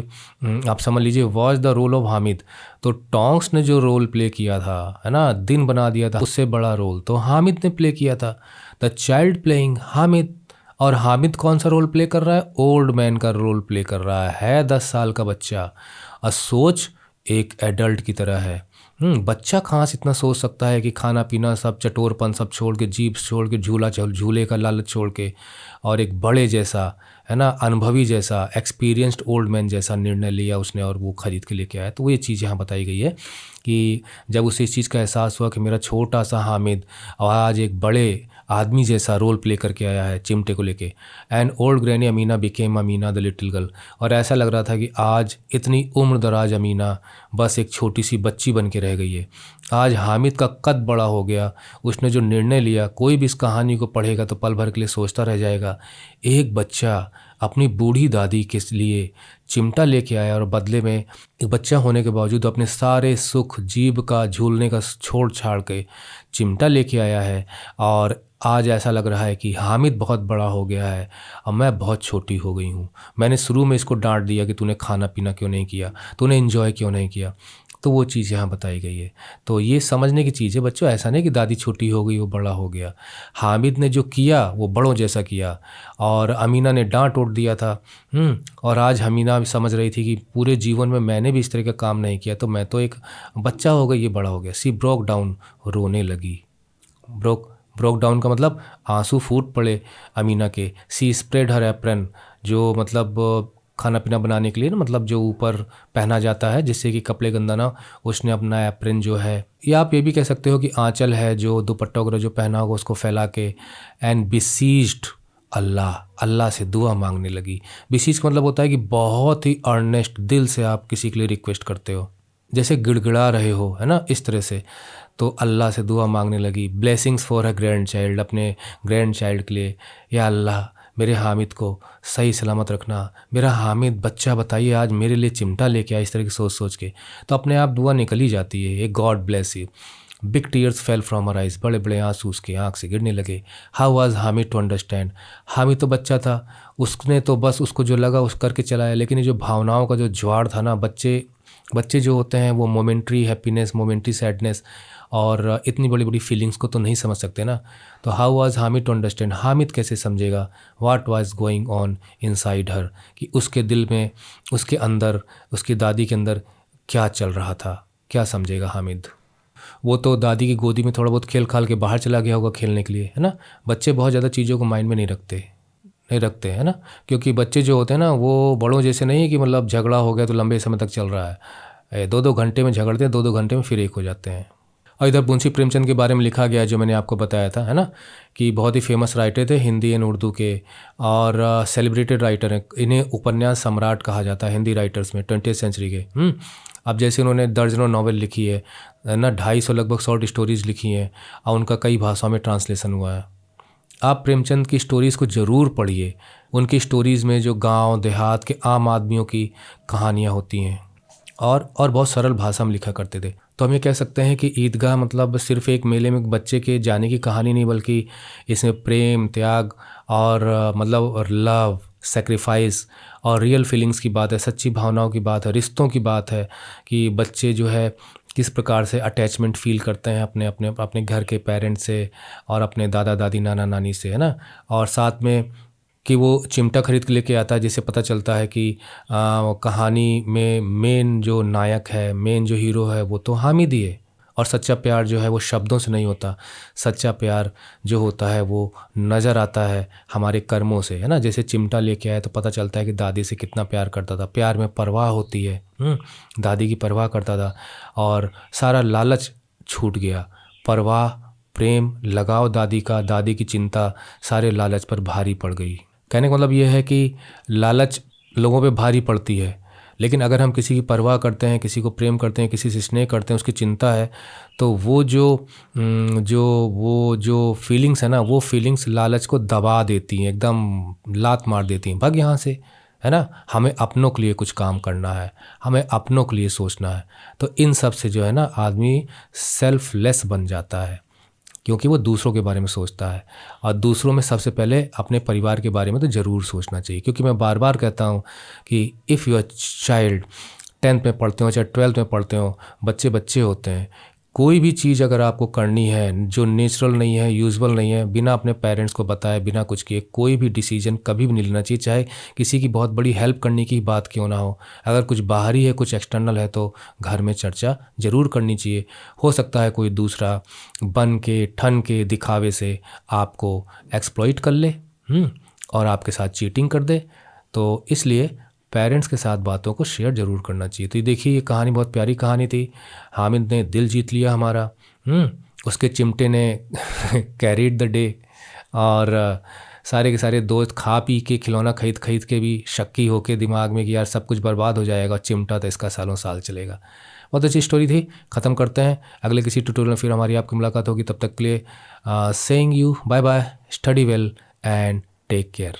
आप समझ लीजिए, was the role of Hamid. तो टोंक्स ने जो रोल प्ले किया था, है ना, दिन बना दिया था, उससे बड़ा रोल तो हामिद ने प्ले किया था। The child playing Hamid. और हामिद कौन सा रोल प्ले कर रहा है? ओल्ड मैन का रोल प्ले कर रहा है, 10 साल का बच्चा। और सोच एक एडल्ट की तरह है। बच्चा कहाँ से इतना सोच सकता है कि खाना पीना सब, चटोरपन सब छोड़ के, जीप छोड़ के, झूले का लालच छोड़ के, और एक बड़े जैसा, है ना, अनुभवी जैसा, एक्सपीरियंस्ड ओल्ड मैन जैसा निर्णय लिया उसने और वो खरीद के लेके आया। तो वो ये चीज़ यहाँ बताई गई है कि जब उसे इस चीज़ का एहसास हुआ कि मेरा छोटा सा हामिद और आज एक बड़े आदमी जैसा रोल प्ले करके आया है चिमटे को लेके। And old granny Amina became Amina the little girl. और ऐसा लग रहा था कि आज इतनी उम्र दराज अमीना बस एक छोटी सी बच्ची बन के रह गई है। आज हामिद का कद बड़ा हो गया। उसने जो निर्णय लिया, कोई भी इस कहानी को पढ़ेगा तो पल भर के लिए सोचता रह जाएगा। एक बच्चा अपनी बूढ़ी दादी के लिए चिमटा लेके आया और बदले में एक बच्चा होने के बावजूद अपने सारे सुख, जीभ का झूलने का छोड़ छाड़ के चिमटा लेके आया है। और आज ऐसा लग रहा है कि हामिद बहुत बड़ा हो गया है और मैं बहुत छोटी हो गई हूँ। मैंने शुरू में इसको डांट दिया कि तूने खाना पीना क्यों नहीं किया, तूने एंजॉय क्यों नहीं किया। तो वो चीज़ यहाँ बताई गई है। तो ये समझने की चीज़ है बच्चों, ऐसा नहीं कि दादी छोटी हो गई वो बड़ा हो गया। हामिद ने जो किया वो बड़ों जैसा किया, और अमीना ने डांट उठ दिया था। और आज अमीना भी समझ रही थी कि पूरे जीवन में मैंने भी इस तरह का काम नहीं किया, तो मैं तो एक बच्चा हो गई, ये बड़ा हो गया। सी ब्रोक डाउन, रोने लगी। ब्रोक डाउन का मतलब आंसू फूट पड़े अमीना के। सी स्प्रेड हर एप्रन, जो मतलब खाना पीना बनाने के लिए ना, मतलब जो ऊपर पहना जाता है जिससे कि कपड़े गंदा ना, उसने अपना एप्रन जो है, या आप ये भी कह सकते हो कि आंचल है जो दुपट्टा वगैरह जो पहना होगा उसको फैला के, एंड बिसीज्ड अल्लाह से दुआ मांगने लगी। बिसीज का मतलब होता है कि बहुत ही अर्नेस्ट दिल से आप किसी के लिए रिक्वेस्ट करते हो, जैसे गिड़गिड़ा रहे हो, है ना, इस तरह से। तो अल्लाह से दुआ मांगने लगी। Blessings for a grand child, अपने ग्रैंड चाइल्ड के लिए। या अल्लाह मेरे हामिद को सही सलामत रखना, मेरा हामिद बच्चा बताइए आज मेरे लिए चिमटा लेके आया, इस तरह की सोच सोच के तो अपने आप दुआ निकल ही जाती है। Eh God bless you. Big tears fell from her eyes, बड़े बड़े आंसू उसकी आंख से गिरने लगे। How was Hamid to understand, Hamid तो बच्चा था, उसने तो बस उसको जो लगा उस करके चलाया। लेकिन ये जो भावनाओं का जो ज्वार था ना, बच्चे जो होते हैं वो मोमेंट्री हैप्पीनेस, मोमेंट्री सैडनेस और इतनी बड़ी बड़ी फीलिंग्स को तो नहीं समझ सकते ना। तो how was Hamid to understand, Hamid कैसे समझेगा what was going on inside her, कि उसके दिल में, उसके अंदर, उसकी दादी के अंदर क्या चल रहा था, क्या समझेगा हामिद। वो तो दादी की गोदी में थोड़ा बहुत खेल खाल के बाहर चला गया होगा खेलने के लिए, है ना। बच्चे बहुत ज़्यादा चीज़ों को माइंड में नहीं रखते, है ना, क्योंकि बच्चे जो होते हैं ना वो बड़ों जैसे नहीं है कि मतलब झगड़ा हो गया तो लंबे समय तक चल रहा है। 2-2 घंटे में झगड़ते हैं, 2-2 घंटे में फिर एक हो जाते हैं। और इधर मुंशी प्रेमचंद के बारे में लिखा गया जो मैंने आपको बताया था, है ना, कि बहुत ही फेमस राइटर थे हिंदी एंड उर्दू के, और सेलिब्रेटेड राइटर हैं। इन्हें उपन्यास सम्राट कहा जाता है हिंदी राइटर्स में 20th सेंचुरी के। अब जैसे उन्होंने दर्जनों नॉवेल लिखी है ना, 250 लगभग शॉर्ट स्टोरीज़ लिखी हैं, और उनका कई भाषाओं में ट्रांसलेशन हुआ है। आप प्रेमचंद की स्टोरीज़ को ज़रूर पढ़िए। उनकी स्टोरीज़ में जो गांव देहात के आम आदमियों की कहानियाँ होती हैं, और बहुत सरल भाषा में लिखा करते थे। तो हम ये कह सकते हैं कि ईदगाह मतलब सिर्फ़ एक मेले में बच्चे के जाने की कहानी नहीं, बल्कि इसमें प्रेम, त्याग और मतलब लव, सेक्रीफाइस और रियल फीलिंग्स की बात है, सच्ची भावनाओं की बात है, रिश्तों की बात है कि बच्चे जो है किस प्रकार से अटैचमेंट फ़ील करते हैं अपने अपने अपने घर के पेरेंट्स से और अपने दादा दादी, नाना नानी से, है ना। और साथ में कि वो चिमटा खरीद के लेके आता है, जिससे पता चलता है कि कहानी में मेन जो नायक है, मेन जो हीरो है वो तो हामिद ही है। और सच्चा प्यार जो है वो शब्दों से नहीं होता, सच्चा प्यार जो होता है वो नज़र आता है हमारे कर्मों से, है ना। जैसे चिमटा लेके आए तो पता चलता है कि दादी से कितना प्यार करता था, प्यार में परवाह होती है। दादी की परवाह करता था और सारा लालच छूट गया। परवाह, प्रेम, लगाव दादी का, दादी की चिंता सारे लालच पर भारी पड़ गई। कहने का मतलब ये है कि लालच लोगों पे भारी पड़ती है, लेकिन अगर हम किसी की परवाह करते हैं, किसी को प्रेम करते हैं, किसी से स्नेह करते हैं, उसकी चिंता है, तो वो जो फीलिंग्स है ना, वो फीलिंग्स लालच को दबा देती हैं, एकदम लात मार देती हैं, भाग यहाँ से, है ना, हमें अपनों के लिए कुछ काम करना है, हमें अपनों के लिए सोचना है। तो इन सब से जो है ना आदमी सेल्फलेस बन जाता है, क्योंकि वो दूसरों के बारे में सोचता है। और दूसरों में सबसे पहले अपने परिवार के बारे में तो ज़रूर सोचना चाहिए, क्योंकि मैं बार बार कहता हूँ कि इफ़ योर चाइल्ड 10th में पढ़ते हो चाहे 12th में पढ़ते हो, बच्चे बच्चे होते हैं। कोई भी चीज़ अगर आपको करनी है जो नेचुरल नहीं है, यूजुअल नहीं है, बिना अपने पेरेंट्स को बताए, बिना कुछ किए कोई भी डिसीजन कभी भी नहीं लेना चाहिए, चाहे किसी की बहुत बड़ी हेल्प करने की बात क्यों ना हो। अगर कुछ बाहरी है, कुछ एक्सटर्नल है, तो घर में चर्चा ज़रूर करनी चाहिए। हो सकता है कोई दूसरा बन के ठन के दिखावे से आपको एक्सप्लॉइट कर ले और आपके साथ चीटिंग कर दे। तो इसलिए पेरेंट्स के साथ बातों को शेयर ज़रूर करना चाहिए। तो ये देखिए, ये कहानी बहुत प्यारी कहानी थी। हामिद ने दिल जीत लिया हमारा, उसके चिमटे ने कैरीड द डे, और सारे के सारे दोस्त खा पी के खिलौना खरीद खरीद के भी शक्की होके दिमाग में कि यार सब कुछ बर्बाद हो जाएगा, चिमटा तो इसका सालों साल चलेगा। बहुत अच्छी स्टोरी थी। ख़त्म करते हैं, अगले किसी ट्यूटोरियल में फिर हमारी आपकी मुलाकात होगी। तब तक के लिए saying you bye bye, study well and take care.